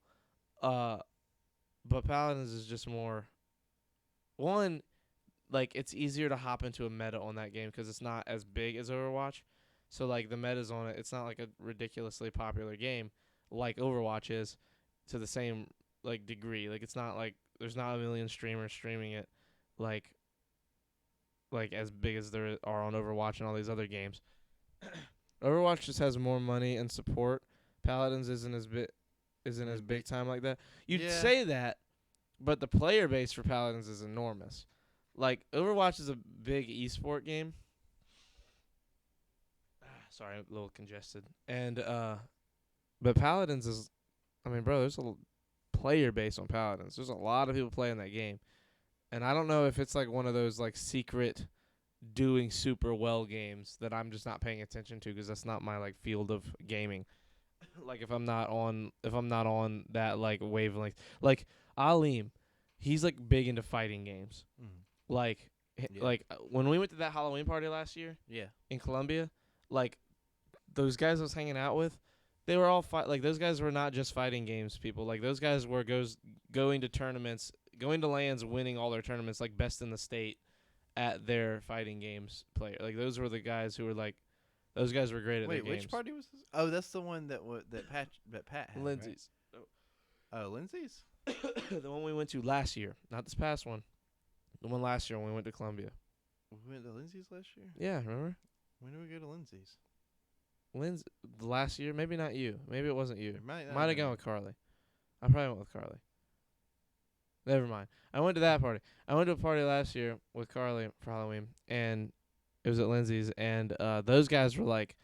But Paladins is just more... One, like, it's easier to hop into a meta on that game because it's not as big as Overwatch. So, like, the meta's on it. It's not, like, a ridiculously popular game like Overwatch is to the same, like, degree. Like, it's not, like, there's not a million streamers streaming it, like as big as there are on Overwatch and all these other games. Overwatch just has more money and support. Paladins isn't as big time like that. You'd Yeah. say that, but the player base for Paladins is enormous. Like, Overwatch is a big esport game. Sorry, I'm a little congested. And but Paladins is, I mean, bro, there's a player base on Paladins. There's a lot of people playing that game. And I don't know if it's like one of those like secret doing super well games that I'm just not paying attention to because that's not my like field of gaming. Like if I'm not on that like wavelength. Like Aleem, he's like big into fighting games. Like Yeah. When we went to that Halloween party last year Yeah. in Columbia, like those guys I was hanging out with, they were all like those guys were not just fighting games people. Like those guys were going to tournaments, going to LANs, winning all their tournaments, like best in the state at their fighting games player. Like those were the guys who were like, those guys were great at Wait, their games. which party was this? Oh, that's the one that Pat had, Lindsay's. right? Oh, Lindsay's? The one we went to last year, not this past one. The one last year when we went to Columbia. We went to Lindsay's last year. Yeah, remember? When did we go to Lindsay's? Last year, maybe not you. Maybe it wasn't you. It might not Might have have been. gone with Carly. I probably went with Carly. Never mind. I went to that party. I went to a party last year with Carly for Halloween, and it was at Lindsay's, and those guys were like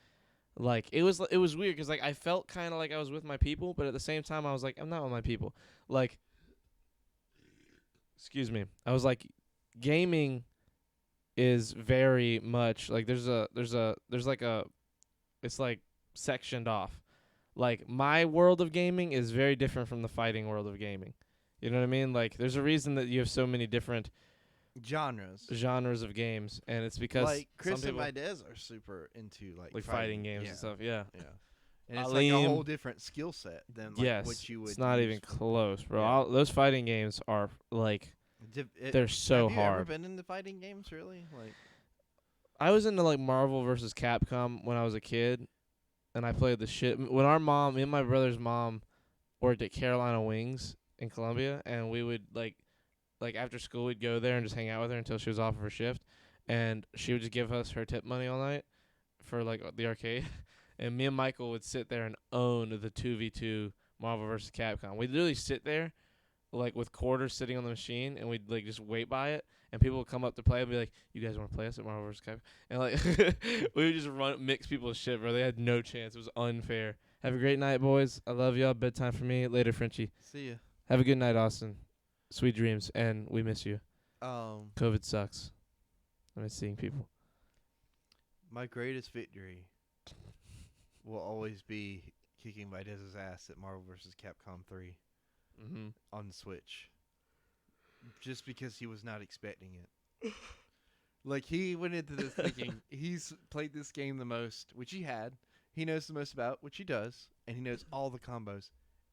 it was weird because like I felt kind of like I was with my people, but at the same time I was like I'm not with my people. Like, excuse me. I was like, gaming is very much like there's like a it's like sectioned off. Like my world of gaming is very different from the fighting world of gaming. You know what I mean? Like there's a reason that you have so many different genres of games, and it's because like Chris some and people Videz are super into like fighting games yeah. and stuff. Yeah. Yeah. And it's like a Aleem. whole different skill set than like Yes. what you would It's not use even for- close, bro. Yeah. Those fighting games are like they're so have you ever hard. been into fighting games really? Like I was into like Marvel versus Capcom when I was a kid, and I played the shit. When me and my brother's mom worked at Carolina Wings in Columbia, and we would like after school we'd go there and just hang out with her until she was off of her shift, and she would just give us her tip money all night for like the arcade, and me and Michael would sit there and own the 2v2 Marvel versus Capcom. We'd literally sit there like with quarters sitting on the machine, and we'd like just wait by it, and people would come up to play and be like, "You guys want to play us at Marvel vs. Capcom?" And like we would just mix people's shit, bro. They had no chance. It was unfair. Have a great night, boys. I love y'all. Bedtime for me. Later, Frenchie. see ya. Have a good night, Austin. Sweet dreams, and we miss you. Um COVID sucks. I miss seeing people. my greatest victory will always be kicking Videz's ass at Marvel vs. Capcom 3 Mm-hmm. on the Switch. Just because he was not expecting it. Like he went into this thinking he's played this game the most, which he had. He knows the most about, which he does, and he knows all the combos.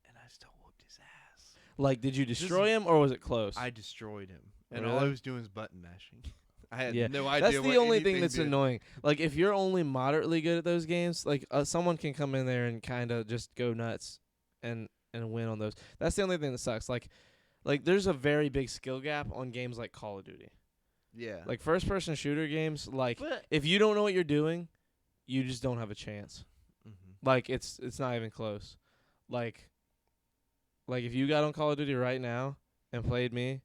And I still whooped his ass. Like, did you destroy him, or was it close? I destroyed him, and all Really? I was doing was button mashing. I had Yeah, no idea. That's what the only thing anything that's did. annoying. Like, if you're only moderately good at those games, like someone can come in there and kind of just go nuts and win on those. That's the only thing that sucks. Like there's a very big skill gap on games like Call of Duty. Yeah. Like first-person shooter games. Like But if you don't know what you're doing, you just don't have a chance. mhm. Like it's not even close. Like if you got on Call of Duty right now and played me,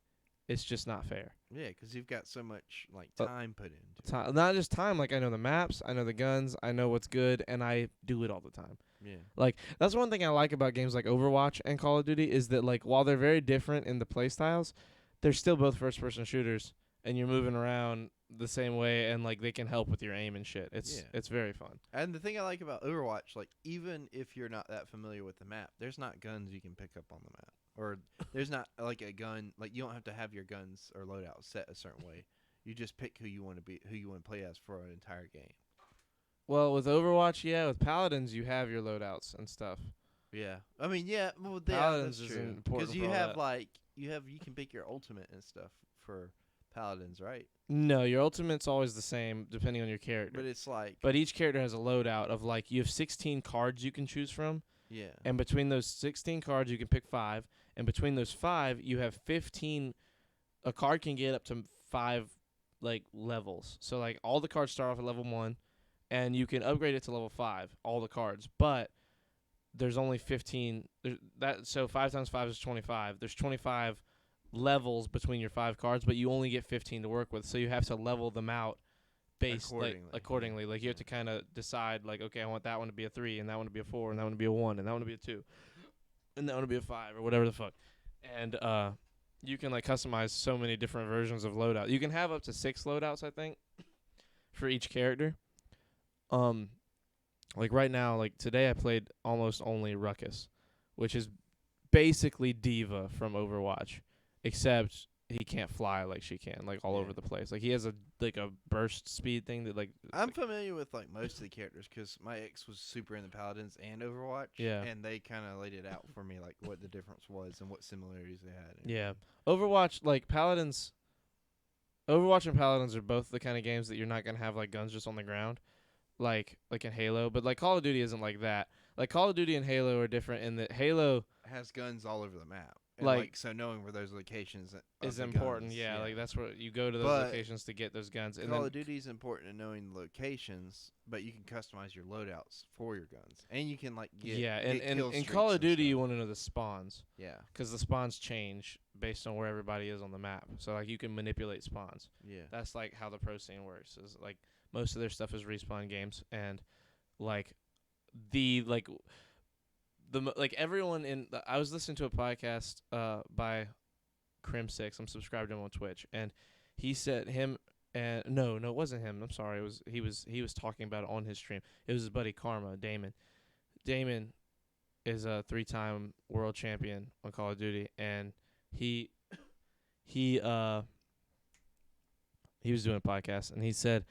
it's just not fair. Yeah, because you've got so much like Uh, time put into it. Not just time. Like I know the maps, I know the guns, I know what's good, and I do it all the time. Yeah. Like that's one thing I like about games like Overwatch and Call of Duty is that like while they're very different in the play styles, they're still both first-person shooters, and you're moving around the same way, and like they can help with your aim and shit. Yeah. It's very fun. And the thing I like about Overwatch, like even if you're not that familiar with the map, there's not guns you can pick up on the map, or there's not like a gun. Like you don't have to have your guns or loadout set a certain way. You just pick who you want to play as for an entire game. Well, with Overwatch, yeah, with Paladins you have your loadouts and stuff. Yeah, I mean, yeah, well, yeah, Paladins that's is true. important you for all have that. like you can pick your ultimate and stuff for Paladins, right? No, your ultimate's always the same depending on your character. But it's like, But each character has a loadout of like you have 16 cards you can choose from, yeah, and between those 16 cards you can pick 5, and between those 5 you have 15. A card can get up to 5 like levels. So like all the cards start off at level 1, and you can upgrade it to level 5, all the cards. But there's only 15. So 5 times 5 is 25. There's 25 levels between your 5 cards, but you only get 15 to work with. So you have to level them out based accordingly. Like you have to kind of decide like, okay, I want that one to be a 3, and that one to be a 4, and that one to be a 1, and that one to be a 2, and that one to be a 5, or whatever the fuck. And you can like customize so many different versions of loadout. You can have up to 6 loadouts, I think, for each character. Like right now, like today I played almost only Ruckus, which is basically Diva from Overwatch, except he can't fly like she can, like all Yeah. over the place. Like he has a burst speed thing that like I'm familiar with like most of the characters because my ex was super into Paladins and Overwatch. Yeah. And they kind of laid it out for me, like what the difference was and what similarities they had. yeah. Overwatch Overwatch and Paladins are both the kind of games that you're not gonna have like guns just on the ground, like in Halo. But like Call of Duty isn't like that. Like Call of Duty and Halo are different in that Halo It has guns all over the map. And Like, so knowing where those locations is the important. guns, Yeah, like that's where you go to those But locations to get those guns. And Call then of Duty is important in knowing the locations, but you can customize your loadouts for your guns, and you can like get and kill in streaks Call of and Duty, you stuff. want to know the spawns Yeah, because the spawns change based on where everybody is on the map. So like you can manipulate spawns. yeah. That's like how the pro scene works. Is like most of their stuff is respawn games, and like everyone I was listening to a podcast by Crim6. I'm subscribed to him on Twitch, and he said no, it wasn't him. I'm sorry. He was talking about it on his stream. It was his buddy Karma, Damon. Damon is a 3-time world champion on Call of Duty, and he was doing a podcast, and he said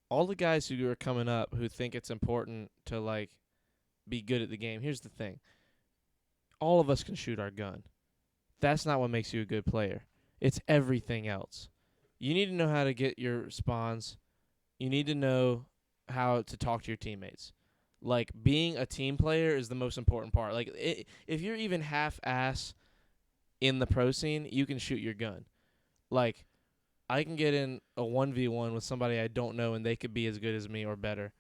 all the guys who are coming up who think it's important to like be good at the game. Here's the thing. All of us can shoot our gun. That's not what makes you a good player. It's everything else. You need to know how to get your spawns. You need to know how to talk to your teammates. Like, being a team player is the most important part. Like, if you're even half-ass in the pro scene, you can shoot your gun. Like, I can get in a 1v1 with somebody I don't know, and they could be as good as me or better.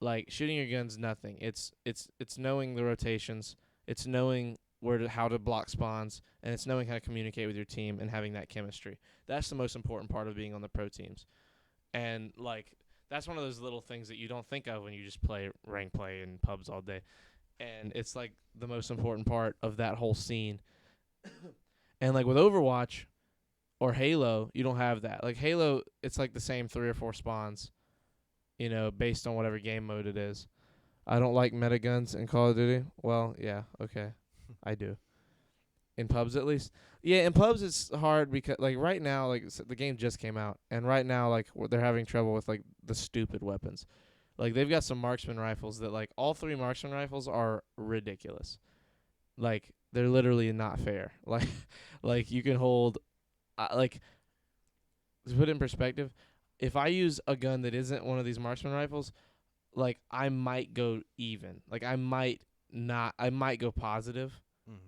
Like, shooting your gun's nothing. It's knowing the rotations. It's knowing how to block spawns, and it's knowing how to communicate with your team and having that chemistry. That's the most important part of being on the pro teams. And, like, that's one of those little things that you don't think of when you just play rank play in pubs all day. And it's, like, the most important part of that whole scene. And, like, with Overwatch or Halo, you don't have that. Like, Halo, it's, like, the same 3 or 4 spawns, you know, based on whatever game mode it is. I don't like meta guns in Call of Duty. Well, yeah, okay. I do. In pubs, at least. Yeah, in pubs it's hard because, like, right now, like, the game just came out, and right now, like, they're having trouble with, like, the stupid weapons. Like, they've got some marksman rifles that, like, all 3 marksman rifles are ridiculous. Like, they're literally not fair. Like you can hold, like, to put it in perspective, if I use a gun that isn't one of these marksman rifles, like, I might go even. Like, I might go positive,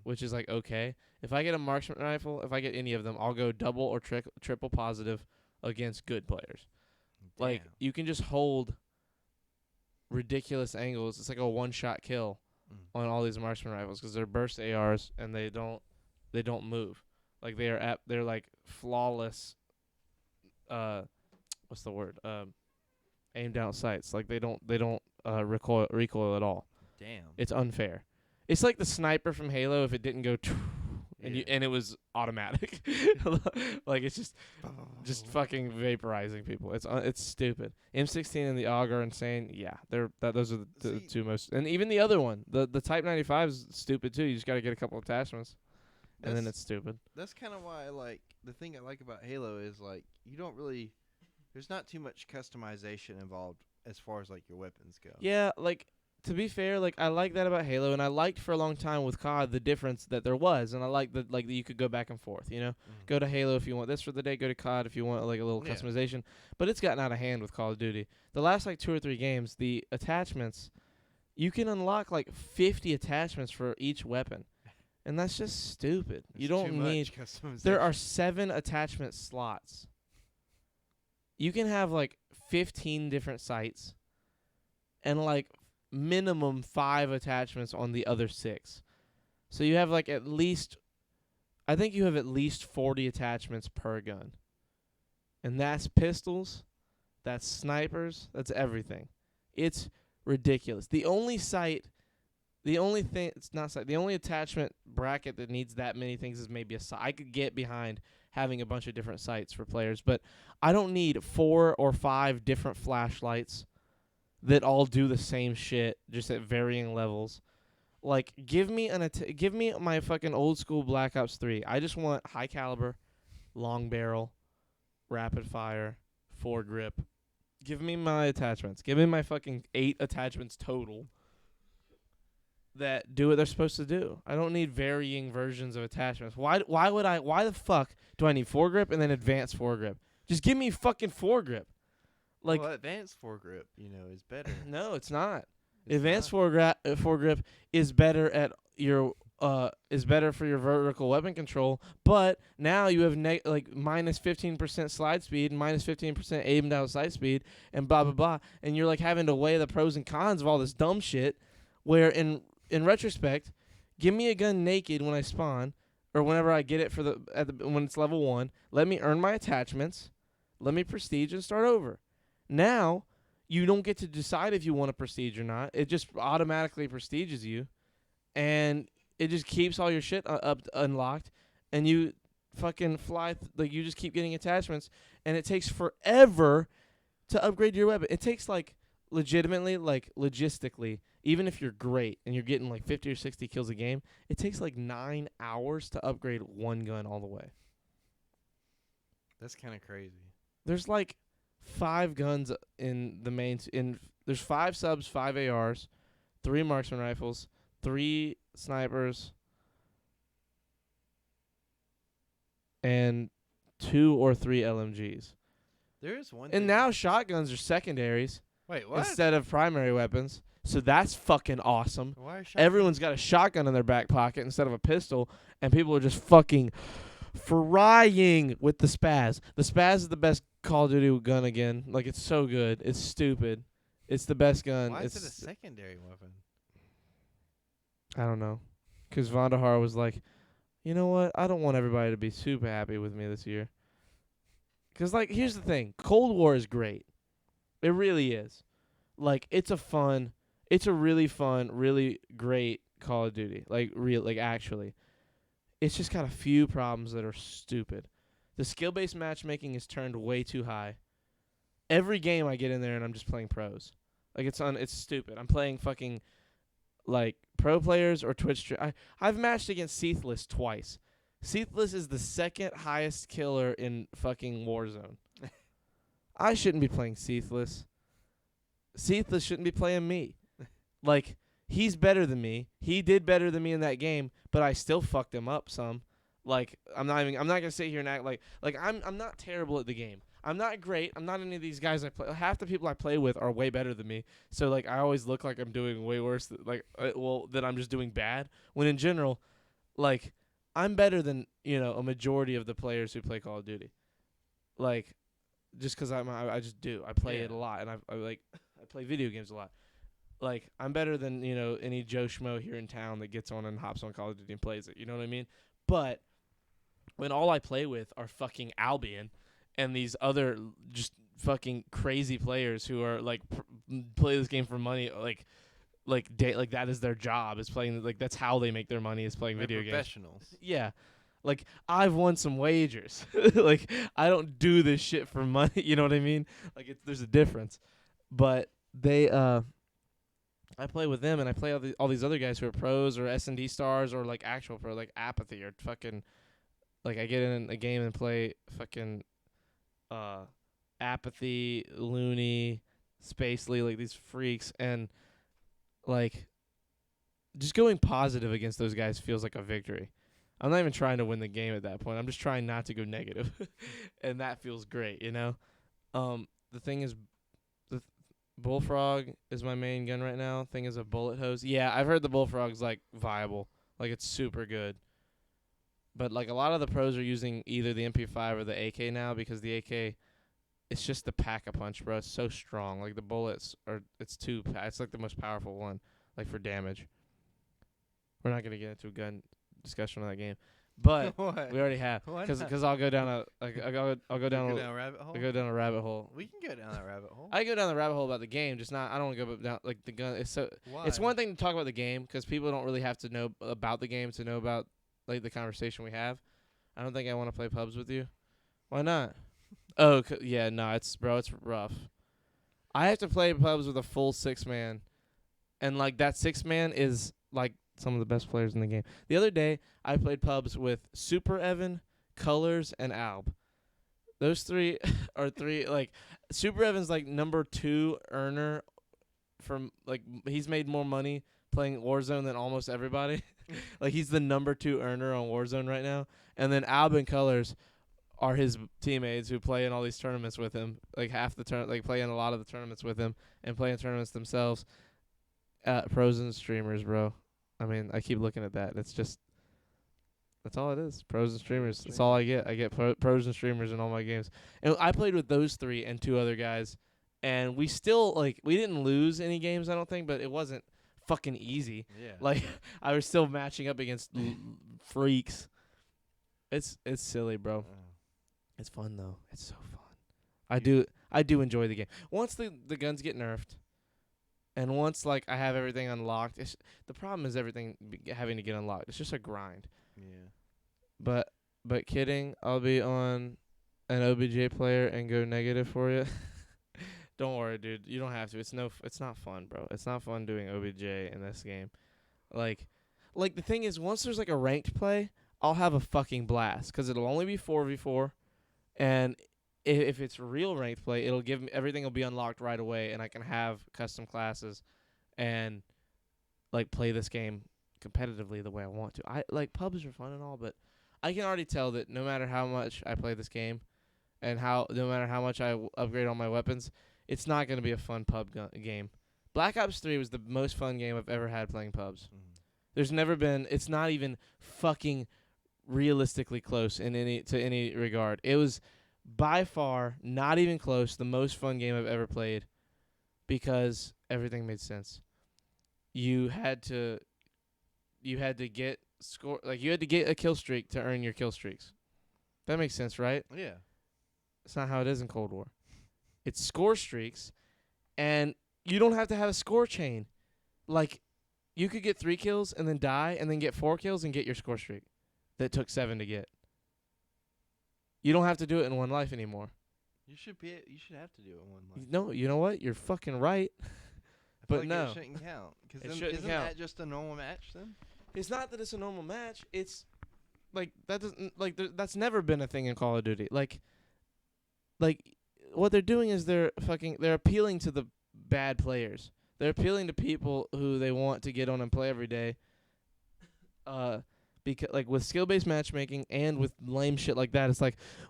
which is, like, okay. If I get a marksman rifle, if I get any of them, I'll go double or triple positive against good players. Damn. Like, you can just hold ridiculous angles. It's like a one-shot kill on all these marksman rifles because they're burst ARs and they don't move. Like, they're like flawless. What's the word? Aimed out sights. Like, they don't recoil at all. Damn. It's unfair. It's like the sniper from Halo if it didn't go and it was automatic. Like, it's just fucking vaporizing people. It's stupid. M16 and the AUG are insane. Yeah, those are the two most. And even the other one, the Type 95 is stupid too. You just got to get a couple attachments, and then it's stupid. That's kind of why, like, the thing I like about Halo is, like, you don't really. There's not too much customization involved as far as, like, your weapons go. Yeah, like, to be fair, like, I like that about Halo, and I liked for a long time with COD the difference that there was, and I like that, like, that you could go back and forth, you know? Go to Halo if you want this for the day, go to COD if you want, like, a little customization. But it's gotten out of hand with Call of Duty. The last, like, 2 or 3 games, the attachments, you can unlock, like, 50 attachments for each weapon. And that's just stupid. You don't need. There are 7 attachment slots. You can have, like, 15 different sights and, like, minimum 5 attachments on the other 6. So you have, like, I think you have at least 40 attachments per gun. And that's pistols, that's snipers, that's everything. It's ridiculous. The only attachment bracket that needs that many things is maybe a sight. I could get behind having a bunch of different sights for players, but I don't need 4 or 5 different flashlights that all do the same shit, just at varying levels. Like, give me my fucking old school Black Ops 3. I just want high caliber, long barrel, rapid fire, foregrip. Give me my attachments. Give me my fucking 8 attachments total that do what they're supposed to do. I don't need varying versions of attachments. Why the fuck do I need foregrip and then advanced foregrip? Just give me fucking foregrip. Like, well, advanced foregrip, is better. No, it's not. Advanced foregrip is better at your is better for your vertical weapon control, but now you have minus 15% slide speed and minus 15% aim down sight speed and blah blah blah, and you're like having to weigh the pros and cons of all this dumb shit. Where in retrospect, give me a gun naked when I spawn, or whenever I get it when it's level 1. Let me earn my attachments, let me prestige and start over. Now you don't get to decide if you want to prestige or not. It just automatically prestiges you, and it just keeps all your shit up unlocked, and you fucking fly. You just keep getting attachments, and it takes forever to upgrade your weapon. It takes legitimately, logistically, even if you're great and you're getting 50 or 60 kills a game, it takes 9 hours to upgrade one gun all the way. That's kind of crazy. There's 5 guns in the main. There's 5 subs, 5 ARs, 3 marksman rifles, 3 snipers, and 2 or 3 LMGs. There is one. And now shotguns are secondaries Wait, what? instead of primary weapons. So that's fucking awesome. Why are shotguns? Everyone's got a shotgun in their back pocket instead of a pistol, and people are just fucking frying with the Spaz. The Spaz is the best Call of Duty gun again. It's so good. It's stupid. It's the best gun. Why it's is it a secondary weapon? I don't know. Because Vandahar was like, you know what? I don't want everybody to be super happy with me this year. Because, here's the thing. Cold War is great. It really is. It's a really fun, really great Call of Duty. Actually. It's just got a few problems that are stupid. The skill-based matchmaking is turned way too high. Every game I get in there and I'm just playing pros. It's stupid. I'm playing fucking, pro players or Twitch. I've matched against Seathless twice. Seathless is the second highest killer in fucking Warzone. I shouldn't be playing Seathless. Seathless shouldn't be playing me. He's better than me. He did better than me in that game, but I still fucked him up some. I'm not gonna sit here and act I'm not terrible at the game. I'm not great. I'm not any of these guys I play. Half the people I play with are way better than me. So I always look like I'm doing way worse. That I'm just doing bad. When in general, I'm better than a majority of the players who play Call of Duty. Just because I just do. I play it a lot, and I play video games a lot. I'm better than any Joe Schmo here in town that gets on and hops on Call of Duty and plays it. You know what I mean? But when all I play with are fucking Albion and these other just fucking crazy players who are play this game for money, that is their job, is playing. That's how they make their money, is playing video games. Professionals. Yeah. I've won some wagers. I don't do this shit for money. You know what I mean? There's a difference. But they, I play with them, and I play all these other guys who are pros or S&D stars or actual pro, Apathy or fucking, I get in a game and play fucking, Apathy, Looney, Spacely, these freaks, and just going positive against those guys feels like a victory. I'm not even trying to win the game at that point. I'm just trying not to go negative, and that feels great, The thing is, the Bullfrog is my main gun right now. Thing is a bullet hose. Yeah, I've heard the Bullfrog's viable, it's super good. But a lot of the pros are using either the MP5 or the AK now, because the AK, it's just the pack-a-punch, bro. It's so strong. The bullets it's the most powerful one, for damage. We're not gonna get into a gun discussion on that game, but What? we already have, Why because I'll go down I'll go down a rabbit hole. I'll go down a rabbit hole. We can go down that rabbit hole. I go down the rabbit hole about the game, just not. I don't want to go down the gun. Why? It's one thing to talk about the game, because people don't really have to know about the game to know about the conversation we have. I don't think I want to play pubs with you. Why not? Oh yeah, no, it's rough. I have to play pubs with a full 6-man, and that 6-man is some of the best players in the game. The other day, I played pubs with Super Evan, Colors, and Alb. Those three are Super Evan's number 2 earner from he's made more money playing Warzone than almost everybody. He's the number 2 earner on Warzone right now. And then Alb and Colors are his teammates who play in all these tournaments with him. Half the play in a lot of the tournaments with him and play in tournaments themselves. Pros and streamers, bro. I mean, I keep looking at that. It's just that's all it is. Pros and streamers. That's all I get. I get pros and streamers in all my games. And I played with those 3 and 2 other guys, and we still we didn't lose any games, I don't think, but it wasn't fucking easy. Yeah. Like I was still matching up against freaks. It's silly, bro. It's fun though. It's so fun. I do enjoy the game. Once the guns get nerfed, and once I have everything unlocked, the problem is everything having to get unlocked. It's just a grind. Yeah. But kidding, I'll be on an OBJ player and go negative for you. Don't worry, dude. You don't have to. It's not fun, bro. It's not fun doing OBJ in this game. Like the thing is, once there's a ranked play, I'll have a fucking blast because it'll only be 4v4, and if it's real ranked play, it'll give me everything will be unlocked right away, and I can have custom classes, and play this game competitively the way I want to. Pubs are fun and all, but I can already tell that no matter how much I play this game, and no matter how much I upgrade all my weapons, it's not going to be a fun pub game. Black Ops 3 was the most fun game I've ever had playing pubs. Mm-hmm. There's never been. It's not even fucking realistically close to any regard. It was by far not even close the most fun game I've ever played because everything made sense. You had to get you had to get a kill streak to earn your kill streaks. That makes sense, right? Yeah. It's not how it is in Cold War. It's score streaks, and you don't have to have a score chain. You could get 3 kills and then die, and then get 4 kills and get your score streak that took 7 to get. You don't have to do it in one life anymore. You should have to do it in one life. No, you know what? You're fucking right. But no. It shouldn't count. Because shouldn't isn't count. that just a normal match then? It's not that it's a normal match. It's that doesn't that's never been a thing in Call of Duty. What they're doing is they're appealing to the bad players. They're appealing to people who they want to get on and play every day. Because with skill-based matchmaking and with lame shit like that, it's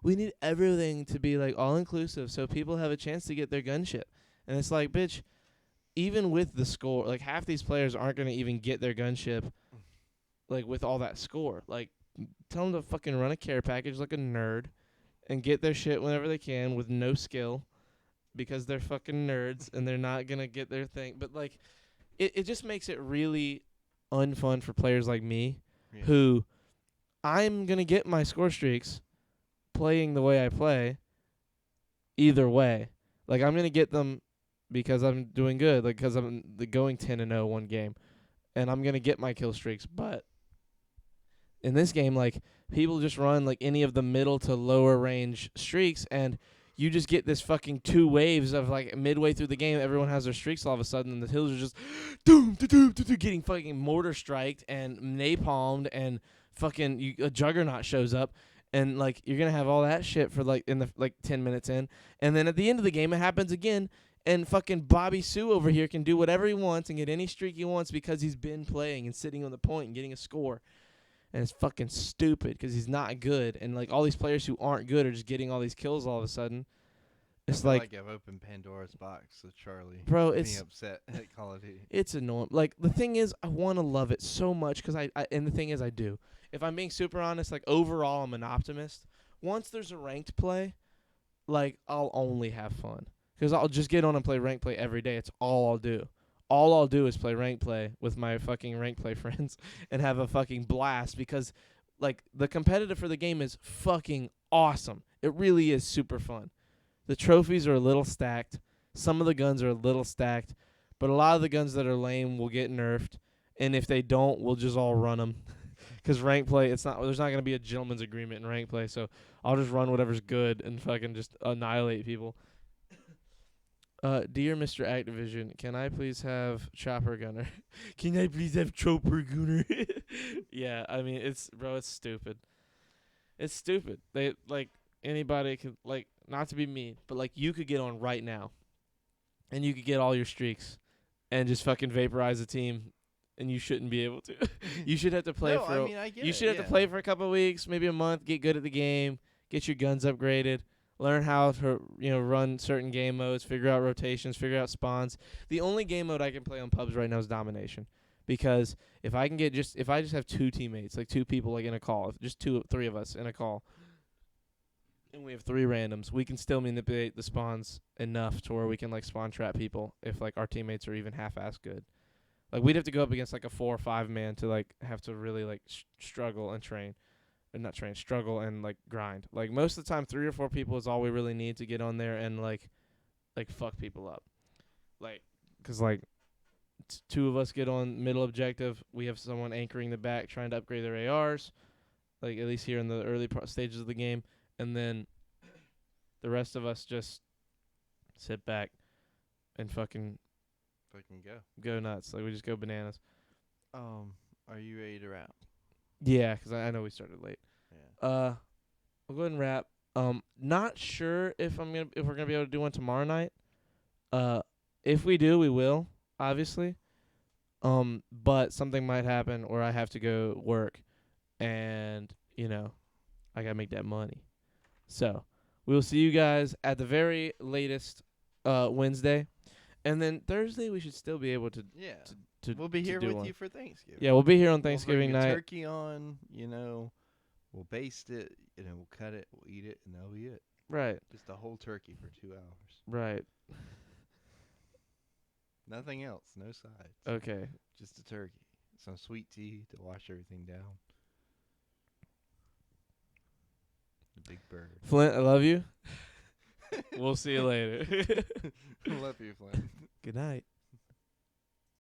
we need everything to be all inclusive so people have a chance to get their gunship. And it's bitch, even with the score, half these players aren't gonna even get their gunship, with all that score. Tell them to fucking run a care package like a nerd, and get their shit whenever they can with no skill, because they're fucking nerds and they're not gonna get their thing. But it just makes it really unfun for players like me. Yeah. Who I'm going to get my score streaks playing the way I play either way. I'm going to get them because I'm doing good, because I'm going 10-0 one game, and I'm going to get my kill streaks. But in this game, people just run any of the middle to lower range streaks, and you just get this fucking 2 waves of midway through the game, everyone has their streaks all of a sudden, and the hills are just getting fucking mortar striked and napalmed, and fucking a juggernaut shows up, and you're gonna have all that shit for in the 10 minutes in, and then at the end of the game it happens again, and fucking Bobby Sue over here can do whatever he wants and get any streak he wants because he's been playing and sitting on the point and getting a score. And it's fucking stupid because he's not good. And, all these players who aren't good are just getting all these kills all of a sudden. It's I've opened Pandora's box with Charlie. Bro, being it's upset at Call of Duty. It's annoying. The thing is, I want to love it so much because and the thing is, I do. If I'm being super honest, overall, I'm an optimist. Once there's a ranked play, I'll only have fun. Because I'll just get on and play ranked play every day. It's all I'll do. All I'll do is play ranked play with my fucking ranked play friends and have a fucking blast because, the competitive for the game is fucking awesome. It really is super fun. The trophies are a little stacked. Some of the guns are a little stacked. But a lot of the guns that are lame will get nerfed. And if they don't, we'll just all run them. Because ranked play, there's not going to be a gentleman's agreement in ranked play. So I'll just run whatever's good and fucking just annihilate people. Dear Mr. Activision, can I please have Chopper Gunner? Can I please have Chopper Gunner? Yeah, I mean, it's stupid. It's stupid. They, anybody could, not to be mean, but, you could get on right now, and you could get all your streaks, and just fucking vaporize a team, and you shouldn't be able to. You should have to play you should have to play for a couple of weeks, maybe a month, get good at the game, get your guns upgraded. Learn how to, run certain game modes, figure out rotations, figure out spawns. The only game mode I can play on pubs right now is Domination because if I just have 2 teammates, like 2 people like in a call, if just 3 of us in a call, and we have 3 randoms, we can still manipulate the spawns enough to where we can like spawn trap people if like our teammates are even half-ass good. Like we'd have to go up against like a 4 or 5 man to like have to really like struggle and struggle and like grind. Like most of the time 3 or 4 people is all we really need to get on there and like fuck people up. Like 'cause like 2 of us get on middle objective, we have someone anchoring the back trying to upgrade their ARs, like at least here in the early stages of the game, and then the rest of us just sit back and fucking go nuts. Like we just go bananas. Are you ready to wrap? Yeah, 'cause I know we started late. Yeah. We'll go ahead and wrap. Not sure if we're gonna be able to do one tomorrow night. If we do, we will, obviously. But something might happen where I have to go work, and I gotta make that money. So we will see you guys at the very latest Wednesday, and then Thursday we should still be able to. Yeah. To We'll be to here do with one. you for Thanksgiving. Yeah, we'll be here on We'll Thanksgiving bring a night. turkey on, we'll baste it, we'll cut it, we'll eat it, and that'll be it. Right. Just a whole turkey for 2 hours. Right. Nothing else, no sides. Okay. Just a turkey. Some sweet tea to wash everything down. The big bird. Flint, I love you. We'll see you later. Love you, Flynn. Good night.